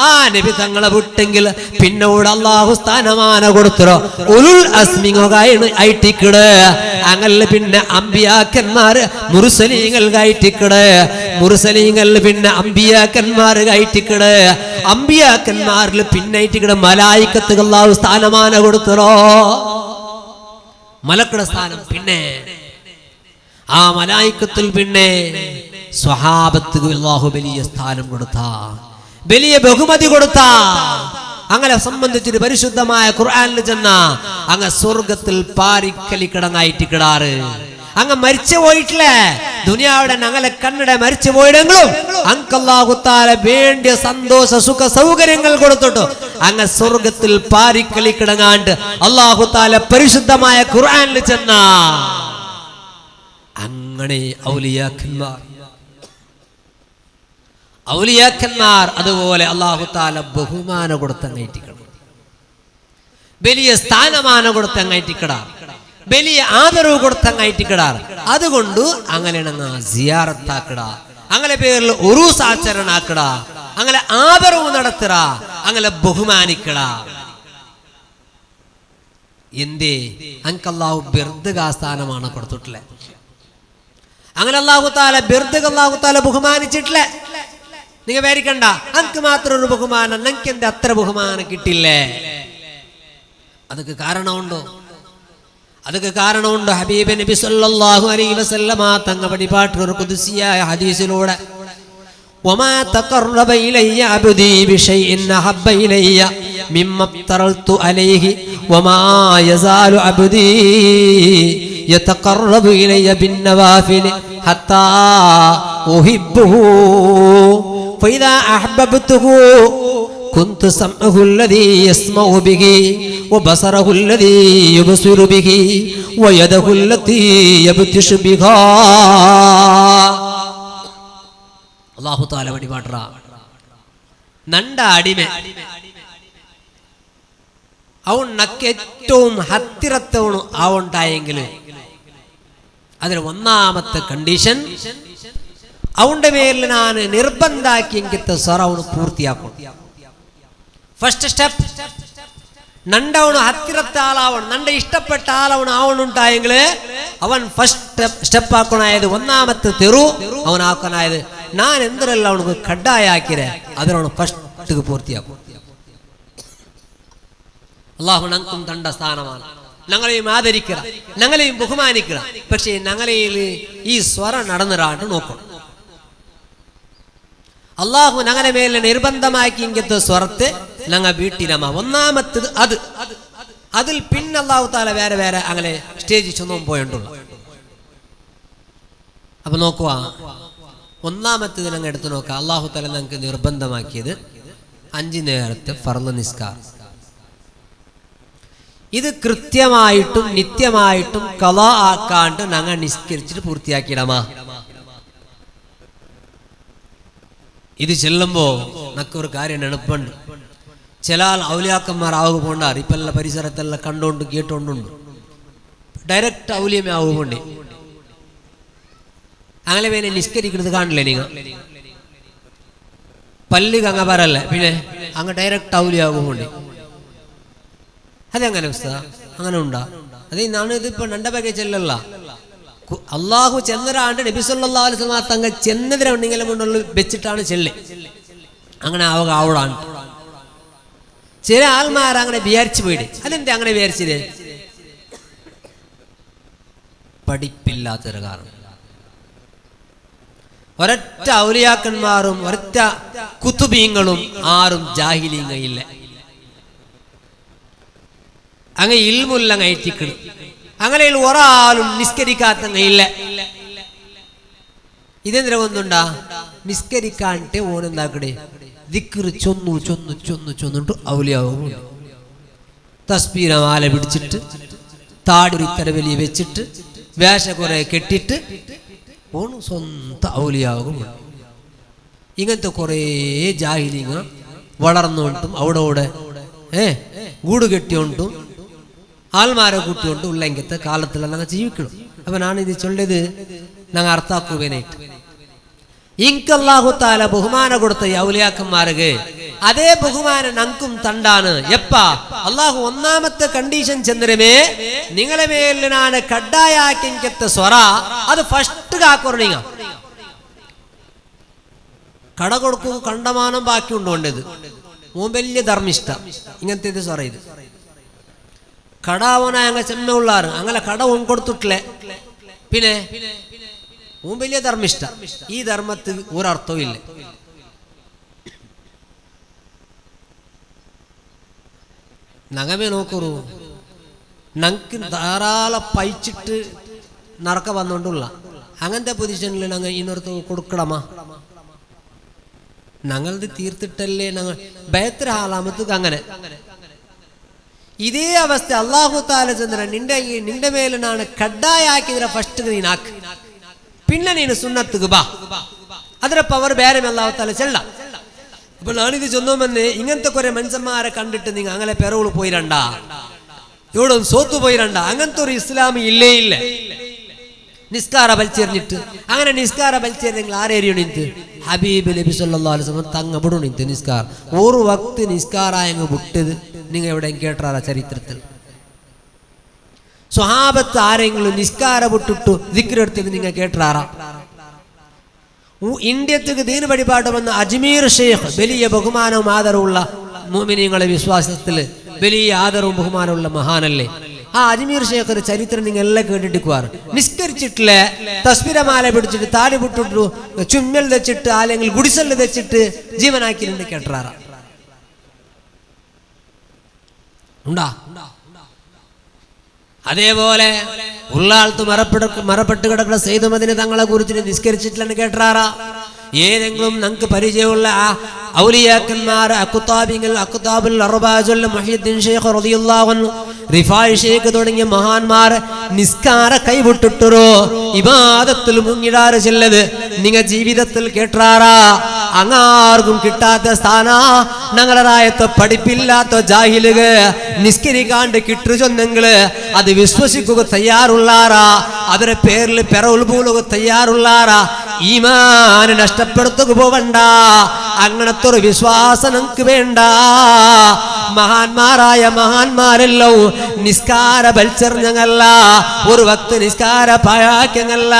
ആ നബി തങ്ങളെ വിട്ടെങ്കിൽ പിന്നോട് അള്ളാഹു സ്ഥാനമാന കൊടുത്തോ ഉലുൽ അസ്മിങ്ങായിട്ടിക്കട്. അങ്ങനെ പിന്നെ അമ്പിയാക്കന്മാര് മുർസലീങ്ങൾ കയറ്റിക്കട്, മുർസലീങ്ങൾ പിന്നെ അമ്പിയാക്കന്മാർ കയറ്റിക്കട്, അമ്പിയാക്കന്മാരിൽ പിന്നെ മലായിക്കത്ത് അള്ളാഹു സ്ഥാനമാന കൊടുത്തോ. മലക്കുടെ സ്ഥാനം പിന്നെ ആ മലായിക്കത്തിൽ പിന്നെ സ്വഹാബത്ത് അല്ലാഹു വലിയ സ്ഥാനം കൊടുത്ത, വലിയ ബഹുമതി കൊടുത്ത. അങ്ങനെ സംബന്ധിച്ചൊരു പരിശുദ്ധമായ ഖുർആനിൽ ചെന്ന അങ്ങ് സ്വർഗത്തിൽ പാരിക്കലിക്കടങ്ങായിട്ട് കിടാറ്. അങ്ങ് മരിച്ചു പോയിട്ടില്ലേ ദുനിയാവിടെ ഞങ്ങളെ കണ്ണിടെ മരിച്ചു പോയിടെങ്കിലും അങ്ങ് അല്ലാഹു തആല വേണ്ടിയ സന്തോഷ സുഖ സൗകര്യങ്ങൾ കൊടുത്തിട്ടു അങ്ങ് സ്വർഗത്തിൽ പാരിക്കളിക്കിടങ്ങാണ്ട് അല്ലാഹു തആല പരിശുദ്ധമായ ഖുർആനിൽ ചെന്ന അങ്ങനെ ഔലിയാക്കന്മാർ അതുപോലെ അല്ലാഹു തആല ബഹുമാനം കൊടുത്തങ്ങേറ്റിക്കണം, വലിയ സ്ഥാനമാനം കൊടുത്തങ്ങേറ്റിക്കട. വലിയ ആദരവ് കൊടുത്തങ്ങായിട്ടിക്കിടാറ്. അതുകൊണ്ട് അങ്ങനെ സിയാറത്താക്കിട, അങ്ങനെ പേരിൽ ഉറൂസ് ആചരണാക്കിട, അങ്ങനെ ആദരവ് നടത്തുക, അങ്ങനെ ബഹുമാനിക്കട. എന്തേ അനക്ക് അല്ലാഹു ബിർദ് സ്ഥാനമാണ് കൊടുത്തിട്ടില്ലേ. അങ്ങനെ അല്ലാഹു തആല ബിർദ് അല്ലാഹു തആല ബഹുമാനിച്ചിട്ടില്ലേ. നിങ്ങൾ പേടിക്കണ്ട, അനക്ക് മാത്രം ഒരു ബഹുമാനം, നിങ്ങൾക്ക് എന്താ അത്ര ബഹുമാനം കിട്ടില്ലേ? അതൊക്കെ കാരണമുണ്ടോ? അതൊക്കെ കാരണമുണ്ട്. ഹബീബ് നബി സല്ലല്ലാഹു അലൈഹി വസല്ലമ തങ്ങൾ പഠിപ്പാട്ടിയ ഒരു ഖുദ്സിയായ ഹദീസിലൂടെ വമാ തഖറബ ഇലയ്യ അബ്ദി ബിശൈഇൻ അഹബ്ബ ഇലയ്യ മിമ്മ തറൽതു അലൈഹി വമാ യസാലു അബ്ദി യതഖറബു ഇലയ്യ ബിന്നവാഫിൽ ഹത്താ ഉഹിബ്ബുഹു ഫഇദാ അഹബ്ബതുഹു كنت سمعه الذي يسمع به وبصره الذي يبصر به ويده التي يبطش بها. അല്ലാഹു തആല വടിപാട്ര നണ്ട അടിമ അവനക്ക് ഏറ്റവും ഹത്തിരത്തവണു ആവുണ്ടായെങ്കിൽ അതിന് ഒന്നാമത്തെ കണ്ടീഷൻ അവന്റെ മേലിൽ ഞാൻ നിർബന്ധാക്കിയെങ്കിലത്തെ സ്വറ അവന് പൂർത്തിയാക്കും. ഫസ്റ്റ് സ്റ്റെപ്പ് നണ്ടവണ് ഹത്തിരത്തെ ആളാവണം, നണ്ട ഇഷ്ടപ്പെട്ട ആളവണ് ആവണുണ്ടായെങ്കിൽ അവൻ ഫസ്റ്റ് സ്റ്റെപ്പ് ആക്കണായത് ഒന്നാമത്തെ തെറു അവനാക്കനായത് ഞാൻ എന്തിനല്ല അവനക്ക് കഡായാക്കിരെ അതിനവണ് ഫസ്റ്റ് പൂർത്തിയാക്കും. അല്ലാഹു ഞങ്ങൾക്കും തണ്ട സ്ഥാനമാണ്, ഞങ്ങളെയും ആദരിക്കുക, ഞങ്ങളെയും ബഹുമാനിക്കുക. പക്ഷേ ഞങ്ങളിൽ ഈ സ്വര നടന്നിരാണ്ട് നോക്കണം. അള്ളാഹു ഞങ്ങളുടെ മേലെ നിർബന്ധമാക്കി ഇങ്ങനത്തെ സ്വറത്ത് ഞങ്ങൾ വീട്ടിലമ്മ ഒന്നാമത്തത് അത്. അതിൽ പിന്നെ അല്ലാഹു തആല വേറെ വേറെ അങ്ങനെ സ്റ്റേജിൽ ചെന്നും പോയിട്ടുള്ളൂ. അപ്പൊ നോക്കുക, ഒന്നാമത്തത് ഞങ്ങൾ എടുത്തു നോക്കുക. അല്ലാഹു തആല ഞങ്ങൾക്ക് നിർബന്ധമാക്കിയത് 5 നേരത്തെ ഫർള് നിസ്കാരം. ഇത് കൃത്യമായിട്ടും നിത്യമായിട്ടും ഖളാ ആക്കാണ്ട് ഞങ്ങൾ നിസ്കരിച്ചിട്ട് പൂർത്തിയാക്കിയിടമാ. ഇത് ചെല്ലുമ്പോ നക്കൊരു കാര്യം എളുപ്പമുണ്ട്. ചില ഔലിയാക്കന്മാർ ആവുക പോണ്ടാർ ഇപ്പൊ എല്ലാ പരിസരത്തെല്ലാം കണ്ടോണ്ട് കേട്ടോണ്ടുണ്ട്. ഡയറക്റ്റ് ഔലിയമേ ആവുകൊണ്ടേ അങ്ങനെ വേനെ നിസ്കരിക്കുന്നത് കാണില്ലേ? നിങ്ങൾ പല്ല് അങ്ങ പറല്ലേ, പിന്നെ അങ്ങ് ഡയറക്റ്റ് ഔലിയാകുമ്പോണ്ടേ അതെങ്ങനെ അവസ്ഥ? അങ്ങനെ ഉണ്ടാ? അതേ ഞാനിതിപ്പോ നണ്ടപകെ ചെല്ലല്ല. അള്ളാഹു ചെന്നരാണ്ട് നബി സല്ലല്ലാഹു അലൈഹി വസല്ലം തങ്ങ ചെന്നതിനെ ഉണ്ടെങ്കിലും മുന്നിൽ വെച്ചിട്ടാണ് ചെല്ല്. അങ്ങനെ ആവുക ആവടാണ്. ചില ആൾമാർ അങ്ങനെ വിചാരിച്ചു പോയിട്ട്. അതെന്താ അങ്ങനെ വിചാരിച്ചത്? പഠിപ്പില്ലാത്തൊരു കാരണം. ഒരൊറ്റ ഔലിയാക്കന്മാരും ഒരൊറ്റ കുതുബീങ്ങളും ആരും ജാഹിലീങ്ങയില്ല. അങ്ങ് ഇൽമുല്ല ഐറ്റിക്കിടും. അങ്ങനെ ഒരാളും നിസ്കരിക്കാത്തങ്ങയില്ല. ഇതെന്തിനാ ഒന്നുണ്ടാ? നിസ്കരിക്കാണ്ട് ഓനെന്താക്കടേ ദിക്റ് ചൊന്നു ചൊന്നു ചൊന്നു ചൊന്നിട്ട് ഔലിയാവും. തസ്ബീഹ മാല പിടിച്ചിട്ട് താടി തലവലി വെച്ചിട്ട് വേഷ കുറെ കെട്ടിട്ട് ഓണ് സ്വന്തം ഔലിയാകും. ഇങ്ങനത്തെ കുറേ ജാഹിലിങ്ങ വളർന്നുകൊണ്ടും അവിടെ ഗൂട് കെട്ടിയോണ്ടും ആൾമാരെ കൂട്ടിയോണ്ട് ഉള്ളെങ്കത്തെ കാലത്തിലെല്ലാം ഞങ്ങൾ ജീവിക്കണം. അപ്പൊ ഞാനിത് ചൊല്ലത് ഞങ്ങൾ അർത്ഥാക്കുവേനായിട്ട് ഇൻക്ക് അല്ലാഹു തആല ബഹുമാനം കൊടുത്ത ഔലിയാക്കന്മാർക്ക് അതേ ബഹുമാനം ഞങ്ങൾക്കും തണ്ടാണ്. എപ്പാ അല്ലാഹു ഒന്നാമത്തെ കണ്ടീഷൻ ചെന്നരമേ നിങ്ങളെ മേലിനാണ് കഡായാക്കിങ്കത്തെ സ്വറ അത് ഫസ്റ്റ് കാക്കുറീങ്ങ കട കൊടുക്കൂ കണ്ടമാനം ബാക്കി ഉണ്ടോണ്ടത് മോൻ വലിയ ധർമ്മിഷ്ട ഇങ്ങനത്തെ ഇത് സ്വറ ഇത് കടാവനായ അങ്ങ് ചെമ്മ ഉള്ളാറ് അങ്ങനെ കട ഓൻ കൊടുത്തിട്ടില്ലേ. പിന്നെ ഓൻ വലിയ ധർമ്മിഷ്ട. ഈ ധർമ്മത്തിന് ഒരർത്ഥവും ഇല്ല. നഗമേ നോക്കൂ, ഞങ്ങൾക്ക് ധാരാളം പൈച്ചിട്ട് നടക്ക വന്നോണ്ടുള്ള അങ്ങനത്തെ പൊസിഷനിൽ ഞങ്ങൾ ഇന്നൊരുത്ത് കൊടുക്കണമാ. ഞങ്ങളത് തീർത്തിട്ടല്ലേ ഞങ്ങൾ ബേത്ര ആലാമത്തുക്ക് അങ്ങനെ ഇതേ അവസ്ഥ അല്ലാഹു തആല ചന്ദ്ര നിന്റെ മേലിനാണ് കഡായാക്കിയതിനെ ഫസ്റ്റ് നീ നാക്ക്, പിന്നെ നീ സുന്നത്തുക്ക് ബാ, അതിന്റെ പവർ വേറെ അല്ലാഹു തആല ചെല്ല. അപ്പോൾ ഞാനിത് ചൊന്നോമെന്ന് ഇങ്ങനത്തെ കുറെ മനുഷ്യന്മാരെ കണ്ടിട്ട് നിങ്ങൾ അങ്ങനെ പെറവുൾ പോയിരണ്ട. ഇവിടെ സോത്തുപോയിരണ്ട. അങ്ങനത്തെ ഒരു ഇസ്ലാം ഇല്ലേ ഇല്ല. നിസ്കാര വലിച്ചെറിഞ്ഞിട്ട് അങ്ങനെ നിസ്കാര വലിച്ചെറിഞ്ഞെങ്കിൽ ആരേരിയണം ഇന്ത് ഹബീബ് നബി സല്ലല്ലാഹു അലൈഹി വസല്ലം തങ്ങ വിടണം ഇന്ത് നിസ്കാർ ഒരു വക്ത് നിസ്കാരായങ്ങ് വിട്ടത് നിങ്ങൾ എവിടെ കേട്ടാറാ ചരിത്രത്തിൽ? സ്വഹാബത്ത് ആരെങ്കിലും നിസ്കാര വിട്ടിട്ടു ദിക്റെടുത്തത് നിങ്ങൾ കേട്ടാറാ? ഇന്ത്യത്തേക്ക് ദീന് വഴിപാട് വന്ന അജ്മീർ ഷെയ്ഖ് വലിയ ബഹുമാനവും ആദരവുള്ള മുഅ്മിനീങ്ങളെ വിശ്വാസത്തിൽ വലിയ ആദരവും ബഹുമാനമുള്ള മഹാനല്ലേ. ആ അജ്മീർ ഷെയ്ഖിന്റെ ചരിത്രം നിങ്ങൾ എല്ലാം കേട്ടിട്ടിക്കുവാറ്. നിസ്കരിച്ചിട്ടില്ല, തസ്ബീഹമാല പിടിച്ചിട്ട് താലി വിട്ടിട്ടു ചുമ്മൽ വെച്ചിട്ട് അല്ലെങ്കിൽ ഗുഡിസല് വെച്ചിട്ട് ജീവനാക്കിയിട്ടുണ്ട് കേട്ടാറാ? ഉണ്ടാ? അതേപോലെ ഉള്ളാളത്ത് മറപ്പെട്ട് കിടക്കുന്ന സെയ്ദുമദിനെ തങ്ങളെ കുറിച്ചിട്ട് നിസ്കരിച്ചിട്ടില്ലെന്ന് കേട്ടാറാ? ഏതെങ്കിലും നമുക്ക് പരിചയമുള്ള ആ ഔലിയാക്കന്മാർ അഖ്താബുൽ അർബഅ മുഹ്യിദ്ദീൻ ശൈഖ് റളിയല്ലാഹു അൻഹു, റിഫായി ശൈഖ് തുടങ്ങിയ മഹാന്മാർ നിസ്കാര കൈവിട്ടിട്ടോ ഇബാദത്തിൽ മുങ്ങിടാറ് ചെല്ലത് നിങ്ങൾ ജീവിതത്തിൽ കേട്ടാറാ? അങ്ങാർക്കും കിട്ടാത്ത സ്ഥാന ഞങ്ങളായത്തെ പഠിപ്പില്ലാത്ത ജാഹിലുക നിസ്കരിക്കാണ്ട് കിട്ടു ചൊന്നെങ്കില് അത് വിശ്വസിക്കുക തയ്യാറുള്ളാറാ? അവരെ പേരിൽ പെറവുൽപൂലുക തയ്യാറുള്ളാറാ? ഈമാൻ നഷ്ടപ്പെടുത്തുക പോവണ്ട. അങ്ങനത്തെ ഒരു വിശ്വാസം നമുക്ക് വേണ്ട. മഹാന്മാരായ മഹാന്മാരെല്ലോ നിസ്കാര ബൽച്ചെറിഞ്ഞങ്ങല്ല, ഒരു വക്ത് നിസ്കാര പായാക്യങ്ങല്ല,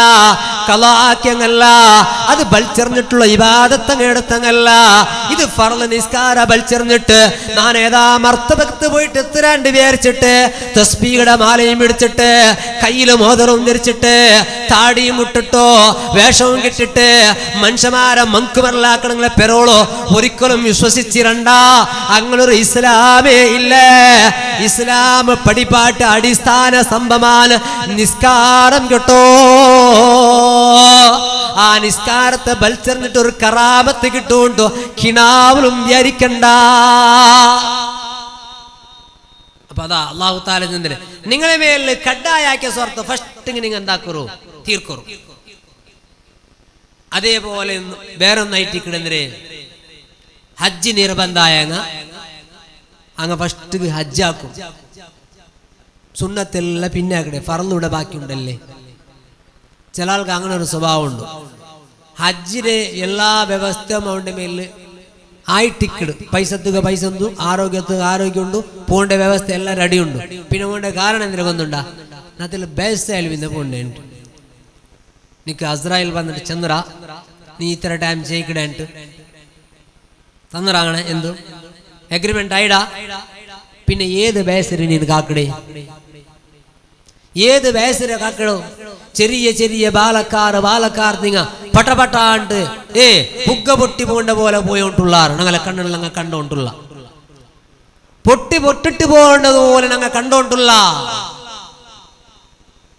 കലാക്യങ്ങല്ല, അത് ബൽച്ചെറിഞ്ഞിട്ടുള്ള ഇബാദത്തങ്ങെടുത്തങ്ങല്ല. ഇത് ഫർള് നിസ്കാര ബൽച്ചെറിഞ്ഞിട്ട് ഞാൻ ഏതാ മർത്തബത്ത് പോയിട്ട് എത്തിരാണ്ട് വിചാരിച്ചിട്ട് തസ്ബീഹയുടെ മാലയും പിടിച്ചിട്ട് കയ്യില് മോതിരവും ധരിച്ചിട്ട് താടിയും മുട്ടിട്ടോ വേഷവും കിട്ടിട്ട് മനുഷ്യന്മാരെ മങ്കുമറലാക്കണങ്ങളെ പെരോളോ ഒരിക്കലും വിശ്വസിച്ചിരണ്ട. അങ്ങനൊരു ഇസ്ലാമേ ഇല്ല. ഇസ്ലാം പടിപ്പാട്ട് അടിസ്ഥാന സംഭവമാണ് നിസ്കാരം കേട്ടോ. ആ നിസ്കാരത്തെ ബൽച്ചെറിഞ്ഞിട്ട് ഒരു കറാമത്ത് കിട്ടുണ്ടോ കിണാവലും വിചാരിക്കണ്ട. അപ്പൊ അതാ അല്ലാഹു തആല നിങ്ങളെ മേലിൽ കഡ്ഡായാക്കിയ സ്വർത്ത് ഫസ്റ്റ് നിങ്ങൾ എന്താക്കറു തീർക്കറു. അതേപോലെ വേറൊന്നായിട്ട് കിടന്നേ ഹജ്ജ് നിർബന്ധായ അങ്ങ് ഫസ്റ്റ് ഹജ്ജാക്കും. സുന്നത്തെല്ലാം പിന്നെ ആക്കടെ ഫർളിവിടെ ബാക്കിയുണ്ടല്ലേ. ചില ആൾക്ക് അങ്ങനെ ഒരു സ്വഭാവമുണ്ട്. ഹജ്ജിന്റെ എല്ലാ വ്യവസ്ഥയും അവന്റെ മേലിൽ ആയിട്ടിക്കിട് പൈസത്തുക പൈസ എന്തു ആരോഗ്യത്തുക ആരോഗ്യമുണ്ട് പോകേണ്ട വ്യവസ്ഥ എല്ലാം റെഡിയുണ്ട്. പിന്നെ പോകേണ്ട കാരണം എന്തിനാ കൊന്നുണ്ടാ അതിൽ ബേസായാലും പിന്നെ പോകേണ്ട നിനക്ക് അസ്രായേൽ വന്നിട്ട് ചന്ദ്ര നീ ഇത്ര ടൈം ചെയ്യിക്കിടേണ്ടിട്ട് തന്നറാങ്ങണേ എന്തു എഗ്രിമെന്റ് ആയിടാ. പിന്നെ ഏത് ബേസരി നീ കാക്കടേ? ഏത് വയസ്സിലെ കാക്കടോ? ചെറിയ ചെറിയ ബാലക്കാർ നിങ്ങ പട്ടപട്ടാണ്ട് പുക പൊട്ടി പോണ്ട പോലെ പോയോണ്ടുള്ളാറ് ഞങ്ങളെ കണ്ണിൽ ഞങ്ങൾ കണ്ടോണ്ടുള്ള പൊട്ടിട്ട് പോകേണ്ടതുപോലെ ഞങ്ങൾ കണ്ടോണ്ടുള്ള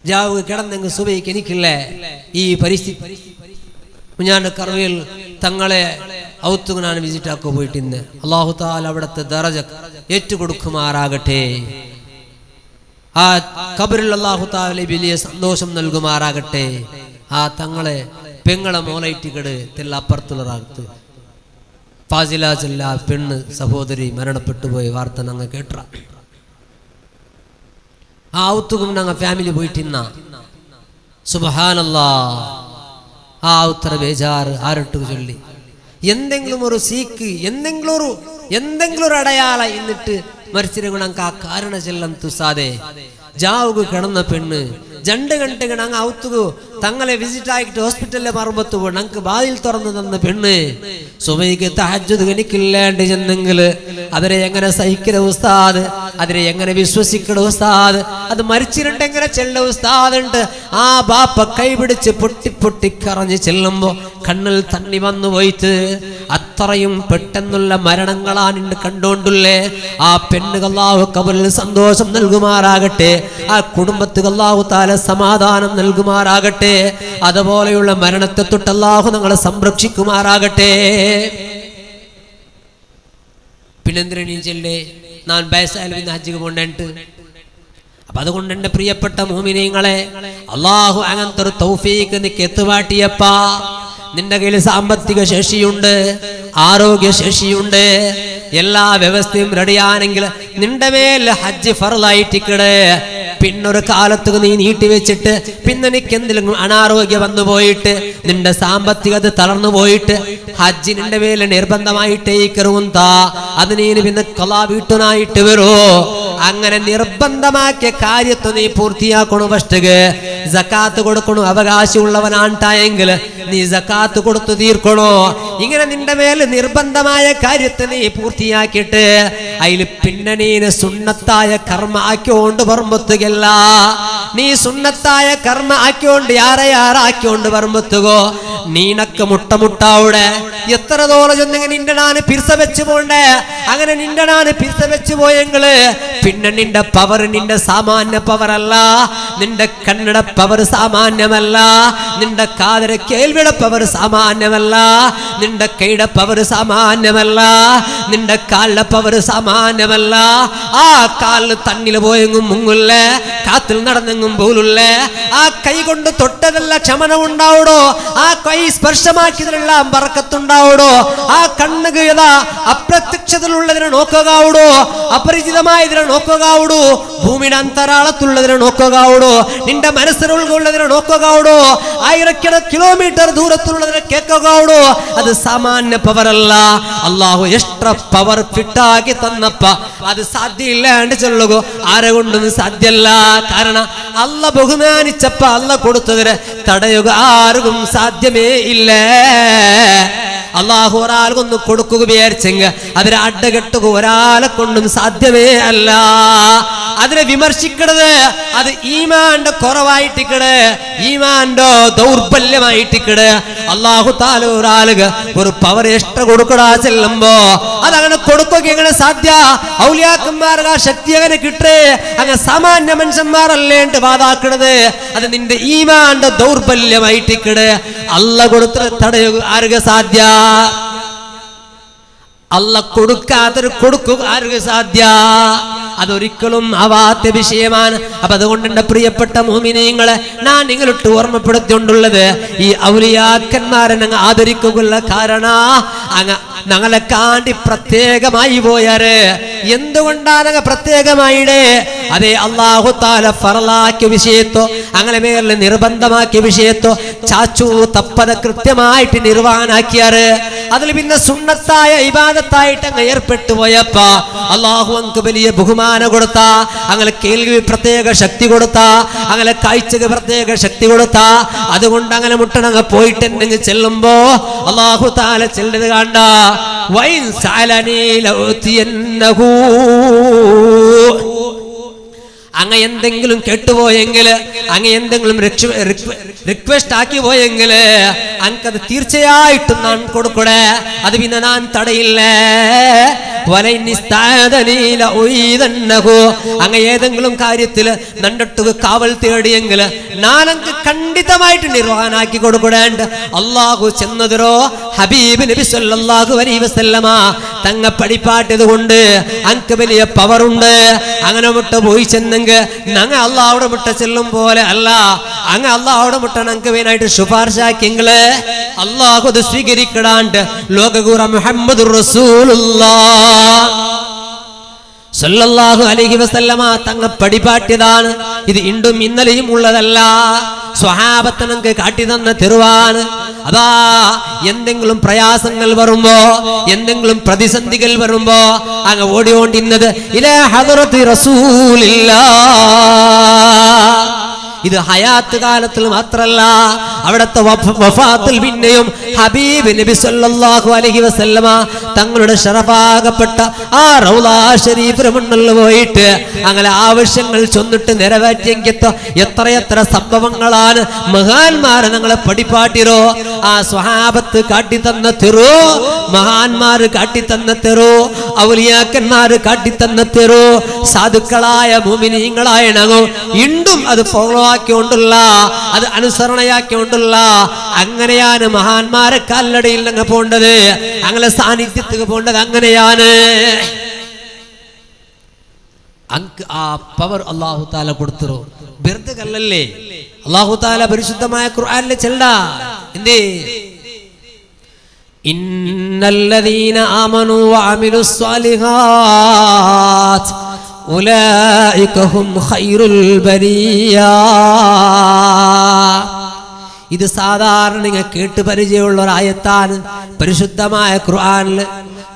ജാവ് കിടന്നെങ്കിൽ സുബൈക്ക് എനിക്കില്ലേ ഈ പരിസ്ഥിതി. ഞാൻ കർവയിൽ തങ്ങളെ ഔത്തുക ഞാൻ വിസിറ്റ് ആക്കോ പോയിട്ടിന്ന്. അല്ലാഹു തആല അവിടുത്തെ ദറജ ഏറ്റുകൊടുക്കുമാറാകട്ടെ. ആ ഖബറിൽ അല്ലാഹു തആല വലിയ സന്തോഷം നൽകുമാറാകട്ടെ. ആ തങ്ങളെ പെങ്ങളെ മോലൈറ്റികട് തെല്ല അപ്പുറത്തുള്ളറാകത്ത് ഫാസില ചെല്ല പെണ്ണ് സഹോദരി മരണപ്പെട്ടു പോയ വാർത്ത ഞങ്ങൾ കേട്ട. ആ ഔത്തുകും ഞങ്ങൾ ഫാമിലി പോയിട്ടിന്ന സുബ്ഹാനല്ലാഹ്. ആ ഉത്തര ബേജാറ് ആരട്ടു ചൊല്ലി എന്തെങ്കിലും ഒരു സീക്ക് എന്തെങ്കിലും ഒരു അടയാള എന്നിട്ട് മരിച്ചിട്ട് ഞങ്ങൾക്ക് ആ കാരണ ചെല്ലം തുസാതെ ജാവുക കിടന്ന പെണ്ണ് 2 ഗಂಟೆಗೆ ഞങ്ങൾ ഔത്തുകു തങ്ങളെ വിസിറ്റ് ആയിട്ട് ഹോസ്പിറ്റലിലെ മറുപത്ത് പോ ഞങ്ങൾക്ക് ബാതിൽ തുറന്നു തന്ന പെണ്ണ് സുബൈക്ക് തഹജ്ജുദ് എനിക്കില്ലാണ്ട് ചെന്നെങ്കിൽ അവരെ എങ്ങനെ സഹിക്കുന്ന ഉസ്താദ്, അതിനെ എങ്ങനെ വിശ്വസിക്കണ ഉസ്താദ്, അത് മരിച്ചിട്ടുണ്ട് എങ്ങനെ ചെല്ല ഉസ്താദ് ഉണ്ട്. ആ ബാപ്പ കൈപിടിച്ച് പൊട്ടി കറഞ്ഞ് ചെല്ലുമ്പോ കണ്ണിൽ തണ്ണി വന്നു പോയിട്ട് അത്രയും പെട്ടെന്നുള്ള മരണങ്ങളാണ് കണ്ടോണ്ടുള്ളേ. ആ പെണ്ണുകൾ അല്ലാഹു ഖബറിൽ സന്തോഷം നൽകുമാറാകട്ടെ. ആ കുടുംബത്തിൽ അല്ലാഹു തആല സമാധാനം നൽകുമാറാകട്ടെ. അതുപോലെയുള്ള മരണത്തെ തൊട്ട് അല്ലാഹു ഞങ്ങളെ സംരക്ഷിക്കുമാറാകട്ടെ. പിന്നെന്തിനീ ചെല്ലേ ഞാൻ ബൈസാലും ഹജ്ജിക്ക് പോണ്ടേണ്ട്. അപ്പൊ അതുകൊണ്ട് എന്റെ പ്രിയപ്പെട്ട മുഅ്മിനീങ്ങളെ അല്ലാഹു അങ്ങനത്തെ ഒരു തൗഫീഖ് നിനക്ക് എത്തുവാട്ടിയപ്പാ. നിന്റെ കയ്യിൽ സാമ്പത്തിക ശേഷിയുണ്ട്, ആരോഗ്യ ശേഷിയുണ്ട്, എല്ലാ വ്യവസ്ഥയും റെഡിയാണെങ്കിൽ നിന്റെ മേൽ ഹജ്ജ് ഫർളായിട്ടിക്കട്. പിന്നൊരു കാലത്ത് നീ നീട്ടിവെച്ചിട്ട് പിന്നെ എനിക്ക് എന്തെങ്കിലും അനാരോഗ്യം വന്നു പോയിട്ട് നിന്റെ സാമ്പത്തികത തളർന്നു പോയിട്ട് ഹജ്ജ് നിന്റെ മേലെ നിർബന്ധമായിട്ടേ കരുവുന്താ അത് നീ പിന്നെ ഖളാ വീട്ടുനായിട്ട് വരൂ. അങ്ങനെ നിർബന്ധമാക്കിയ കാര്യത്തെ നീ പൂർത്തിയാക്കണു. ഫസ്റ്റ് സക്കാത്ത് കൊടുക്കണു. അവകാശമുള്ളവനാണ്ടായെങ്കിൽ നീ സക്കാത്ത് കൊടുത്തു തീർക്കണോ. ഇങ്ങനെ നിന്റെ മേൽ നിർബന്ധമായ കാര്യത്തെ നീ പൂർത്തിയാക്കിയിട്ട് അതിൽ പിന്നെ നീ സുന്നത്തായ കർമ്മ ആക്കിയോണ്ട് പറമ്പത്തുകയല്ല. നീ സുന്നത്തായ കർമ്മ ആക്കിയോണ്ട് യാറാക്കിയോണ്ട് പറമ്പത്തുകോ നീനക്ക് മുട്ടമുട്ടാവിടെ എത്ര തോളം ചെന്നെങ്കിൽ നിന്റെ നാന് പിർസ വെച്ച് പോണ്ടേ. അങ്ങനെ നിന്റെ നാന് പിർസ വെച്ച് പോയെങ്കില് പിന്നെ നിന്റെ പവർ നിന്റെ സാമാന്യ പവറല്ല. നിന്റെ കണ്ണട പവർ സാമാന്യമല്ല. നിന്റെ കാതര കേൾവിയുടെ പവർ സാമാന്യമല്ല. നിന്റെ കൈയുടെ പവർ സാമാന്യമല്ല. നിന്റെ കാലിന്റെ പവർ സാമാന്യമല്ല. ആ കാലിൽ തണ്ണിൽ പോയെങ്കും മുങ്ങില്ലേ, കാത്തിൽ നടന്നെങ്കും പോലുള്ളേ. ആ കൈ കൊണ്ട് തൊട്ടതല്ല ക്ഷമനം ഉണ്ടാവൂടോ. ആ കൈ സ്പർശമാക്കിയതിലെല്ലാം ബർക്കത്തുണ്ടാവൂടോ. ആ കണ്ണുകത അപ്രത്യക്ഷതയിലുള്ളതിനെ നോക്കുകയാവൂടോ. അപരിചിതമായതിനെ നോക്കുകയാവൂടോ. ഭൂമിയുടെ അന്തരാളത്തുള്ളതിനെ നോക്കുകയാവൂടോ. നിന്റെ മനസ്സിനുള്ളതിനെ നോക്കുകയാവൂടോ. ആയിരക്കണ കിലോമീറ്റർ ദൂരത്തുള്ളതിനെ കേൾക്കുകയാവൂടോ. അത് സാമാന്യ പവറല്ല. അള്ളാഹു എത്ര പവർ ഫിറ്റാക്കി തന്നപ്പ അത് സാധ്യമില്ലാണ്ട് ചൊല്ലുക ആരെ കൊണ്ടും സാധ്യല്ല. കാരണം അല്ല ബഹുമാനിച്ചപ്പ അല്ല കൊടുത്തതിന് തടയുക ആർക്കും സാധ്യമേ ഇല്ല. അള്ളാഹു ഒരാൾക്കൊന്ന് കൊടുക്കുക വിചാരിച്ചെങ്കിൽ അതിനെ അഡ്ഡകെട്ടുക ഒരാളെ കൊണ്ടും സാധ്യമേ അല്ല. അതിനെ വിമർശിക്കണത് അത് ഈമാന്റെ കുറവായിട്ടിക്കട്, ഈമാന്റെ ദൗർബല്യമായിട്ടിക്കട്. അള്ളാഹു താല ഒരാളുക ഒരു പവർ എക്സ്ട്രാ കൊടുക്കടാ ചെല്ലുമ്പോ അതങ്ങനെ കൊടുക്കുക എങ്ങനെ സാധ്യ? ഔലിയാക്കന്മാർക്ക് ആ ശക്തി അങ്ങനെ കിട്ടേ. അങ്ങനെ സാമാന്യ മനുഷ്യന്മാരല്ലേണ്ട് വാതാക്കണത്. അത് നിന്റെ ഈമാന്റെ ദൗർബല്യമായിട്ടിക്കട്. അല്ല കൊടുത്ത തടയുക ആർക്ക് സാധ്യ? അല്ല കൊടുക്കാത്തൊരു കൊടുക്കുക ആർക്ക് സാധ്യ? അതൊരിക്കലും ആവാത്ത വിഷയമാണ്. അപ്പൊ അതുകൊണ്ട് എന്റെ പ്രിയപ്പെട്ട മുഅ്മിനീങ്ങളെ ഞാൻ നിങ്ങളിട്ട് ഓർമ്മപ്പെടുത്തിക്കൊണ്ടുള്ളത് ഈ ഔലിയാക്കന്മാരെ ഞങ്ങൾ ആദരിക്കുക കാരണ ഞങ്ങളെ കാണ്ടി പ്രത്യേകമായി പോയാറ്. എന്തുകൊണ്ടാണ് പ്രത്യേകമായിടെ? അതെ അല്ലാഹു തആല ഫർളാക്കിയ വിഷയത്തോ അങ്ങനെ മേലെ നിർബന്ധമാക്കിയ വിഷയത്തോ ചാച്ചു തപ്പത കൃത്യമായിട്ട് നിർവഹണാക്കിയാറ്. അതിൽ പിന്നെ സുന്നത്തായ ഇബാദത്തായിട്ട് അങ്ങ് ഏർപ്പെട്ടു പോയപ്പോ അല്ലാഹു അങ്ക് വലിയ ബഹുമാനം കൊടുത്ത, അങ്ങനെ കേൾവി പ്രത്യേക ശക്തി കൊടുത്ത, അങ്ങനെ കാഴ്ചക്ക് പ്രത്യേക ശക്തി കൊടുത്ത. അതുകൊണ്ട് അങ്ങനെ മുട്ടണങ്ങ് പോയിട്ടുണ്ടെങ്കിൽ ചെല്ലുമ്പോ അല്ലാഹു തആല ചെല്ലത് കണ്ട വൈൻ സഅലനീ ലഉതിയന്നഹു. അങ്ങ് എന്തെങ്കിലും കേട്ടുപോയെങ്കിൽ, അങ്ങ് എന്തെങ്കിലും റിക്വസ്റ്റ് ആക്കി പോയെങ്കിൽ അനക്കത് തീർച്ചയായിട്ടും ഞാൻ കൊടുക്കൂടെ. അത് പിന്നെ ഞാൻ തടയില്ലേ. അങ്ങ് ഏതെങ്കിലും കാര്യത്തിൽ നണ്ടിട്ട് കാവൽ തേടിയെങ്കിൽ ഞാനങ്ങ് ഖണ്ഡിതമായിട്ട് നിർവഹണാക്കി കൊടുക്കൂടേണ്ട. അള്ളാഹു ചെന്നതിരോ ഹബീബ് നബി സല്ലല്ലാഹു അലൈഹി വസല്ലമ തങ്ങ പഠിപ്പാട്ടത് കൊണ്ട് അനക്ക് വലിയ പവറുണ്ട്. അങ്ങനെ മുട്ട പോയി ചെന്നെങ്കിൽ ഞങ്ങ അള്ളാഹുടെ മുട്ട ചെല്ലും പോലെ അല്ല. അങ്ങ് അള്ളാഹുടെ മുട്ട ഞങ്ങൾക്ക് വേനായിട്ട് ശുപാർശാക്കിയെങ്കില് അള്ളാഹു അത് സ്വീകരിക്കടാണ്ട് ലോകഗുറ മുഹമ്മദുർ റസൂലുള്ളാഹ് സല്ലല്ലാഹു അലൈഹി വസല്ലമ തങ്ങ പഠിപ്പാട്ടിയതാണ്. ഇത് ഇണ്ടും ഇന്നലെയും ഉള്ളതല്ല. സ്വഹാബത്ത് നമുക്ക് കാട്ടിത്തന്ന തെരുവാണ്. അതാ എന്തെങ്കിലും പ്രയാസങ്ങൾ വരുമ്പോ, എന്തെങ്കിലും പ്രതിസന്ധികൾ വരുമ്പോ അങ്ങ് ഓടിയോണ്ടിരുന്നത് ഇലാ ഹദറത്തി റസൂലില്ലാഹ്. ഇത് ഹയാത്ത് കാലത്തിൽ മാത്രല്ല, അവിടുത്തെ വഫാത്തിൽ പിന്നെയും ഹബീബ് നബി സല്ലല്ലാഹു അലൈഹി വസല്ലമ തങ്ങളുടെ ശറഫാകപ്പെട്ട ആ റൗളാ ശരീഫിന്റെ മുന്നിൽ പോയിട്ട് അങ്ങനെ ആവശ്യങ്ങൾ ചൊന്നിട്ട് നിറവേറ്റിയെങ്കിത്തോ എത്രയെത്ര സംഭവങ്ങളാണ് മഹാന്മാർ ഞങ്ങളെ പഠിപ്പാട്ടിരോ. ആ സ്വഹാബത്ത് കാട്ടിത്തന്ന തെറോ, മഹാന്മാർ കാട്ടിത്തന്ന തെറോ, ഔലിയാക്കന്മാർ കാട്ടിത്തന്ന തെറോ, സാധുക്കളായ മുഅ്മിനീങ്ങളായ ഞങ്ങൾ ഇണ്ടും അത് ഫോളോ ആക്കിക്കൊണ്ടുള്ള, അത് അനുസരണയാക്കിക്കൊണ്ടുള്ള അങ്ങനെയാണ് മഹാന്മാരെ കാലടിയിൽ അങ്ങ് പോണ്ടത്, അങ്ങനെ സാന്നിധ്യത്തിൽ പോണ്ടത്. അങ്ങനെയാണ് ആ പവർ അല്ലാഹു തആല കൊടുത്തോ. വെറുതെ കല്ലല്ലേ. അല്ലാഹു തആല പരിശുദ്ധമായ ഖുർആനിലെ ചെല്ല എന്തേ ഇന്നല്ലദീന ആമനൂ വഅമിലുസ് സ്വാലിഹാത്ത് ഉലൈക ഹും ഖൈറുൽ ബരിയാ. ഇത് സാധാരണ നിങ്ങൾ കേട്ട് പരിചയമുള്ള ഒരു ആയത്താണ്. പരിശുദ്ധമായ ഖുർആനിൽ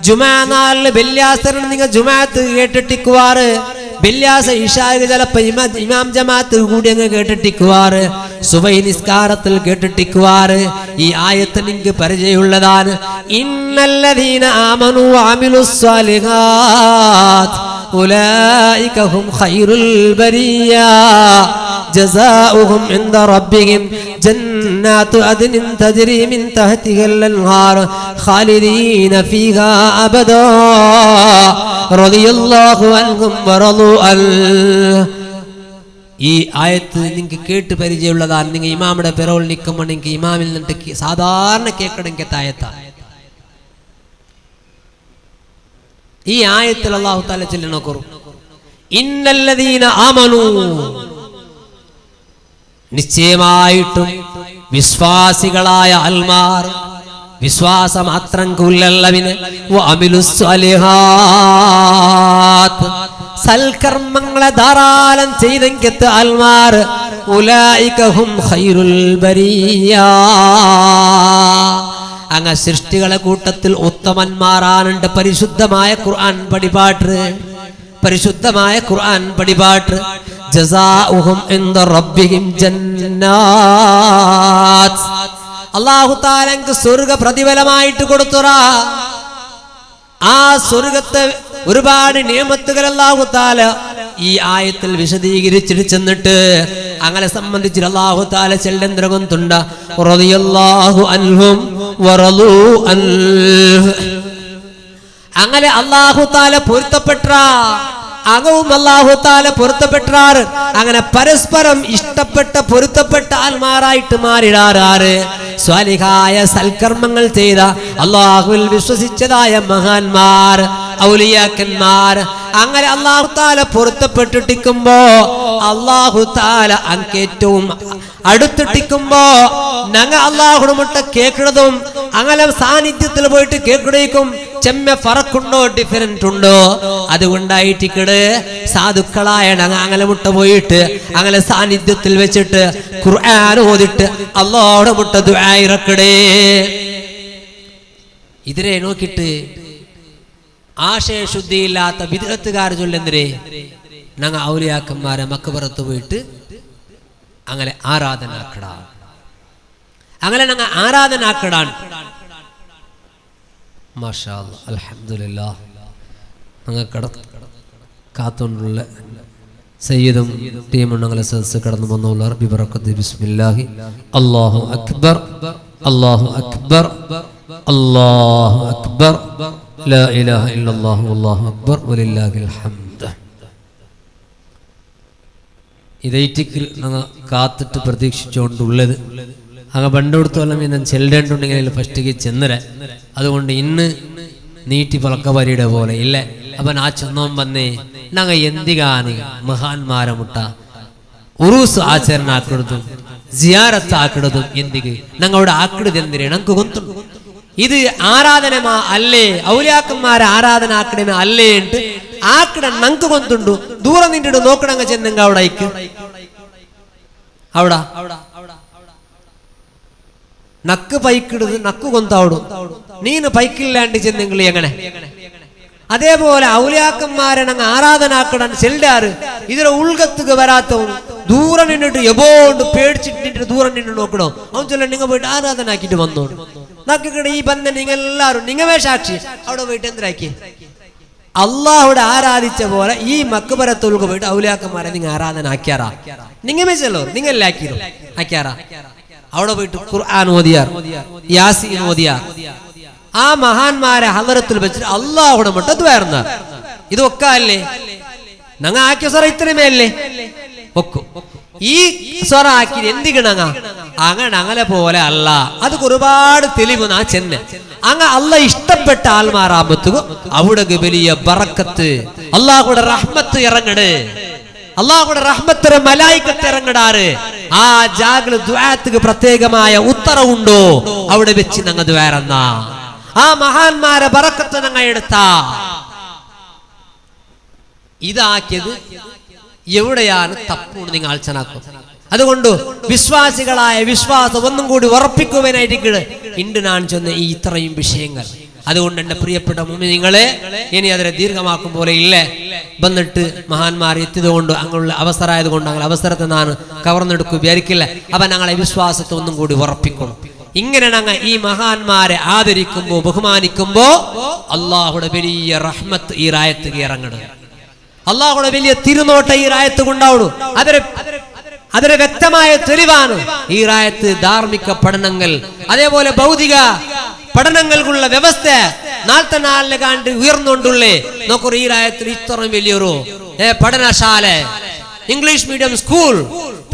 ജുമാ നാളിൽ വെള്ളിയാസറിന് നിങ്ങൾ ജുമാഅത്ത് കേട്ടിട്ടിക്കുവാറ്, വെള്ളിയാസ ഇശാഇന് ചിലപ്പോ ഇമാം ജമാഅത്ത് കൂടി അങ്ങ് കേട്ടിട്ടിക്കുവാറ്, സുബഹി നിസ്കാരത്തിൽ കേട്ടിട്ടിക്കുവാറ്. ഈ ആയത്ത് നിങ്ങൾക്ക് പരിചയമുള്ളതാണ്. ഇന്നല്ലദീന ആമനൂ വഅമിലുസ് സ്വാലിഹാത്ത് ഉലൈക ഹും ഖൈറുൽ ബരിയാ ജസാഉഹും ഇൻദ റബ്ബിഹിം ജന്നാത്തു അദ്നിൻ തജ്രി മിൻ തഹ്തിഹൽ അൻഹാർ ഖാലിദീന ഫീഹാ അബദാ റളിയല്ലാഹു അൻഹും വറളൂ അൻ. ഈ ആയത്ത് നിങ്ങൾക്ക് കേട്ട് പരിചയമുള്ളതാണ്. നിങ്ങൾ ഇമാമിന്റെ പെറോൾ നിൽക്കുമ്പോൾ നിങ്ങൾക്ക് ഇമാമിൽ നിന്നിട്ട് സാധാരണ കേൾക്കണമെങ്കിൽ ആയത്താണ്. ഈ ആയത്തിൽ അല്ലാഹു തആല ചൊല്ലണ ഖുർആൻ ഇന്നല്ലദീന ആമനൂ, നിശ്ചയമായിട്ടും വിശ്വാസികളായ ആൽമാർ, വിശ്വാസം മാത്രം കുല്ലല്ലവിന് വഅമിലുസ് സ്വാലിഹാത്ത്, സൽക്കർമ്മങ്ങളെ ധാരാളം ചെയ്തെങ്കത്ത് ആൽമാർ ഉലൈക ഹും ഖൈറുൽ ബരിയാ. അങ്ങ് സൃഷ്ടികളെ കൂട്ടത്തിൽ ഉത്തമന്മാരാണ്. പരിശുദ്ധമായ ഖുർആൻ പടിപാട്ട്, പരിശുദ്ധമായ ഖുർആൻ പടിപാട്ട്. ജസാഉഹും ഇൻദ റബ്ബിഹിം ജന്നാത്ത്, അല്ലാഹു തആലക്ക് സ്വർഗ്ഗ പ്രതിഫലമായിട്ട് കൊടുത്തുറാ. ആ സ്വർഗ്ഗത്തെ ഒരുപാട് നിയമത്തുകൾ അല്ലാഹു തആല ഈ ആയത്തിൽ വിശദീകരിച്ചിട്ട് ചെന്നിട്ട് അങ്ങനെ സംബന്ധിച്ച് അല്ലാഹു തആല ചെല്ലെന്തരകൊണ്ടുണ്ട് റളിയല്ലാഹു അൻഹും വറളൂ അൻ. അങ്ങനെ അല്ലാഹു തആല പൊരുത്തപ്പെട്ട അകവും അല്ലാഹു തആല പൊരുത്തപ്പെട്ടാറ്. അങ്ങനെ പരസ്പരം ഇഷ്ടപ്പെട്ട പൊരുത്തപ്പെട്ട ആൽമാരായിട്ട് മാറിടാറ്. സ്വാലിഹായ സൽക്കർമ്മങ്ങൾ ചെയ്ത അല്ലാഹുവിൽ വിശ്വസിച്ചതായ മഹാന്മാർ, ഔലിയാക്കന്മാർ, അങ്ങനെ അല്ലാഹു തആല പൊരുത്തപ്പെട്ടിട്ടിക്കുമ്പോ അല്ലാഹു തആല അങ്കേറ്റവും അടുത്തിട്ടിക്കുമ്പോ ഞങ്ങൾ അല്ലാഹുടെ മുട്ട കേൾക്കുന്നതും അങ്ങനെ സാന്നിധ്യത്തിൽ പോയിട്ട് കേൾക്കണേക്കും ചെമ്മ ഫറക്കുണ്ടോ, ഡിഫറൻറ്റ് ഉണ്ടോ? അതുകൊണ്ടായിട്ടിക്കട് സാധുക്കളായ ഞങ്ങൾ അങ്ങനെ മുട്ട പോയിട്ട് അങ്ങനെ സാന്നിധ്യത്തിൽ വെച്ചിട്ട് ഖുർആൻ ഓതിട്ട് അല്ലാഹുടെ മുട്ട ദുആ ഇറക്കടേ. ഇതിനെ നോക്കിയിട്ട് ആശയശുദ്ധിയില്ലാത്ത ബിദ്അത്തുകാർ ചൊല്ലുന്നേ ഞങ്ങൾ ഔലിയാക്കന്മാരെ മക്ബറത്ത് പോയിട്ട് അങ്ങനെ ആരാധനാക്കടാ, അങ്ങനെ ഞങ്ങൾ ആരാധനാക്കടാൻ. മാഷാ അല്ലാഹ്, അൽഹംദുലില്ലാഹ്. ഞങ്ങൾ കാത്തുകൊണ്ടുള്ള സയ്യിദും ടീമും ഞങ്ങളെ സദസ്സ് കടന്നു വന്നുള്ള ബിബറക്കത്ത് ബിസ്മില്ലാഹി അല്ലാഹു അക്ബർ അല്ലാഹു അക്ബർ അല്ലാഹു അക്ബർ ലാ ഇലാഹ ഇല്ലല്ലാഹു വല്ലാഹു അക്ബർ വലില്ലാഹിൽ ഹംദ്. ഇതേറ്റിക്ക് ഞങ്ങൾ കാത്തിട്ട് പ്രതീക്ഷിച്ചുകൊണ്ടുള്ളത് അങ്ങ് പണ്ടെടുത്തോളം ഞാൻ ചെല്ലേണ്ടുണ്ടെങ്കിൽ ഫസ്റ്റ് ചെന്നര. അതുകൊണ്ട് ഇന്ന് നീട്ടി പലക്കവരിയുടെ പോലെ ഇല്ല. അവൻ ആ ചെന്നോൻ വന്നേ ഞങ്ങൾ എന്തികാണ് മഹാന്മാരെ മുട്ട ഉറൂസ് ആചരണ ആക്കിടതും സിയാറത്ത് ആക്കിടതും എന്തിക്ക് ഞങ്ങളുടെ ആക്കിടത് എന്തിനാ ഞങ്ങൾക്ക് കൊന്തുണ്ട്. ഇത് ആരാധനമാ അല്ലേ, ഔലിയാക്കന്മാരെ ആരാധന ആക്കണമേ അല്ലേ ഉണ്ട് ആക്കിട ഞങ്ങൾക്ക് കൊന്തുണ്ടു. ദൂരം നിന്നിട്ട് നോക്കണങ്ങ ചെന്നെങ്ക അവിടെ അയക്ക് അവിടെ നക്ക് പൈക്കിടത് നക്ക് കൊന്താവിടും. നീന് പൈക്കില്ലാണ്ട് ചെന്നെങ്കിൽ എങ്ങനെ? അതേപോലെ ഔലിയാക്കന്മാരെ ഞങ്ങൾ ആരാധനാക്കടാൻ ചെല്ലാറ് ഇതിലെ ഉൾഗത്തുക്ക് വരാത്തവൻ ദൂരം നിന്നിട്ട് എബോണ്ട് പേടിച്ചിട്ട് ദൂരം നിന്ന് നോക്കണോ? അവൻ ചൊല്ല നിങ്ങൾ പോയിട്ട് ആരാധന ആക്കിട്ട് വന്നോളൂ. നക്കിക്കട ഈ ബന്ധം നിങ്ങൾ എല്ലാവരും നിങ്ങവേ സാക്ഷി അവിടെ പോയിട്ട് എന്തിനാക്കി അള്ളാഹുടെ ആരാധിച്ച പോലെ ഈ മക്ബറത്തുൽക്ക് പോയിട്ട് ഔലിയാക്കന്മാരെ നിങ്ങൾ ആരാധന ആക്കിയാറാ? നിങ്ങമേ ചെല്ലോ നിങ്ങളല്ലേ ആക്കിയോ ആക്കിയാറാ? അവിടെ പോയിട്ട് ഖുർആൻ ഓതിയാർ, യാസീൻ ഓതിയാർ, ആ മഹാന്മാരെ ഹദറത്തിൽ വെച്ചിട്ട് അള്ളാഹുടെ മുട്ടത് വരുന്ന ഇതൊക്കെ അല്ലേ ഞങ്ങൾ ആക്കിയ സ്വറ ഇത്രമേ അല്ലേ ഒക്കും. ഈ സ്വറ ആക്കി എന്തിക്കണങ്ങ അങ്ങനെ അങ്ങനെ പോലെ അല്ല. അത് ഒരുപാട് തെളിവ് നാ ചെന്ന് അങ്ങ് അല്ല ഇഷ്ടപ്പെട്ട ആൽമാറാമ്പത്തുക അവിടെ വലിയ ബറക്കത്ത് അള്ളാഹുടെ റഹ്മത്ത് ഇറങ്ങട്. അള്ളാഹുടെ റഹ്മത്തിന് മലായിക്കത്ത് ഇറങ്ങിടാറ്. ആ ജാഗ്രത ദുആക്ക് പ്രത്യേകമായ ഉത്തരവുണ്ടോ അവിടെ വെച്ച് ഞങ്ങൾ വേറെന്നാ ആ മഹാന്മാരെ ബറക്കത്ത് ഞങ്ങൾ എടുത്ത ഇതാക്കിയത് എവിടെയാണ് തപ്പുകൊണ്ട് നിങ്ങൾ ആലോചനാക്കും. അതുകൊണ്ട് വിശ്വാസികളായ വിശ്വാസം ഒന്നും കൂടി ഉറപ്പിക്കുവാനായിട്ട് ഇണ്ട് ഞാൻ ചെന്ന ഈ ഇത്രയും വിഷയങ്ങൾ. അതുകൊണ്ട് എൻ്റെ പ്രിയപ്പെട്ട മുഅ്മിനീങ്ങളെ, ഇനി അതിനെ ദീർഘമാക്കും പോലെ ഇല്ലേ, വന്നിട്ട് മഹാന്മാർ എത്തിയതുകൊണ്ട് അങ്ങുള്ള അവസരമായതുകൊണ്ട് അങ്ങനെ അവസരത്തെ ഞാൻ കവർന്നെടുക്കും വിചാരിക്കില്ല. അപ്പം ഞങ്ങളെ വിശ്വാസത്തെ ഒന്നും കൂടി ഉറപ്പിക്കണം. ഇങ്ങനെ ഞങ്ങൾ ഈ മഹാന്മാരെ ആദരിക്കുമ്പോൾ ബഹുമാനിക്കുമ്പോൾ അള്ളാഹുടെ വലിയ റഹ്മത്ത് ഈ റായത്ത് ഇറങ്ങണം. അള്ളാഹുടെ വലിയ തിരുനോട്ട ഈ റായത്ത് കൊണ്ടാവണം. അതൊരു വ്യക്തമായ തെളിവാണ്. ഈ റായത്ത് ധാർമ്മിക പഠനങ്ങൾ, അതേപോലെ ഭൗതിക പഠനങ്ങൾക്കുള്ള വ്യവസ്ഥ 44 കാണ്ട് ഉയർന്നുകൊണ്ടുള്ളേ നോക്കൂ. ഈ റായത്തിൽ ഇത്രയും വലിയൊരു പഠനശാല, ഇംഗ്ലീഷ് മീഡിയം സ്കൂൾ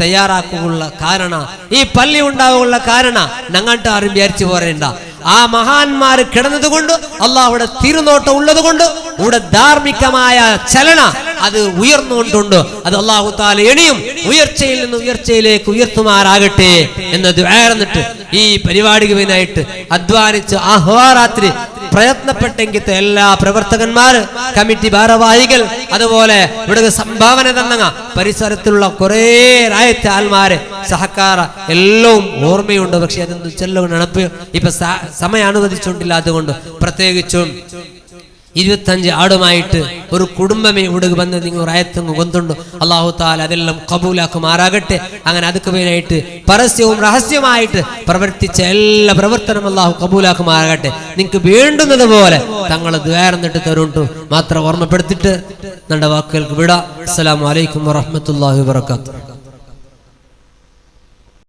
തയ്യാറാക്കുള്ള കാരണം, ഈ പള്ളി ഉണ്ടാവുള്ള കാരണം ഞങ്ങൾട്ട് ആരും വിചാരിച്ചു പോരേണ്ട. ആ മഹാന്മാർ കിടന്നത് കൊണ്ട്, അള്ളാഹുടെ തിരുനോട്ടം ഉള്ളത് കൊണ്ട് ഇവിടെ ധാർമ്മികമായ ചലന അത് ഉയർന്നുകൊണ്ടുണ്ട്. അത് അള്ളാഹു താല എണിയും ഉയർച്ചയിൽ നിന്ന് ഉയർച്ചയിലേക്ക് ഉയർത്തുമാറാകട്ടെ എന്ന് ദുആർന്നിട്ട് ഈ പരിപാടിക്ക് വേണ്ടിയിട്ട് അധ്വാനിച്ച് അഹോരാത്രി പ്രയത്നപ്പെട്ടെങ്കിൽ എല്ലാ പ്രവർത്തകന്മാര്, കമ്മിറ്റി ഭാരവാഹികൾ, അതുപോലെ ഇവിടെ സംഭാവന തന്ന പരിസരത്തുള്ള കുറേ റായത്തെ ആൾമാരെ സഹക്കാര എല്ലാം ഓർമ്മയുണ്ട്. പക്ഷെ അതൊന്നും ചെല്ലു നടപ്പ് ഇപ്പൊ സമയം അനുവദിച്ചുകൊണ്ടില്ല. അതുകൊണ്ട് പ്രത്യേകിച്ചും 25 ആടുമായിട്ട് ഒരു കുടുംബമേ ഇവിടെ വന്ന് നിങ്ങൾ റായത്തങ്ങ് കൊണ്ടുണ്ട്. അള്ളാഹു താല അതെല്ലാം കബൂലാക്കുമാറാകട്ടെ. അങ്ങനെ അതുക്ക് വേണ്ടിയിട്ട് പരസ്യവും രഹസ്യമായിട്ട് പ്രവർത്തിച്ച എല്ലാ പ്രവർത്തനം അള്ളാഹു കബൂലാക്കുമാറാകട്ടെ. നിങ്ങൾക്ക് വേണ്ടുന്നത് പോലെ തങ്ങൾ ദ്വാരന്നിട്ട് തരുണ്ടു മാത്രം ഓർമ്മപ്പെടുത്തിട്ട് നമ്മുടെ വാക്കുകൾക്ക് വിടാം. അസ്സലാമു അലൈക്കും വറഹ്മത്തുള്ളാഹി വബറകാതുഹു.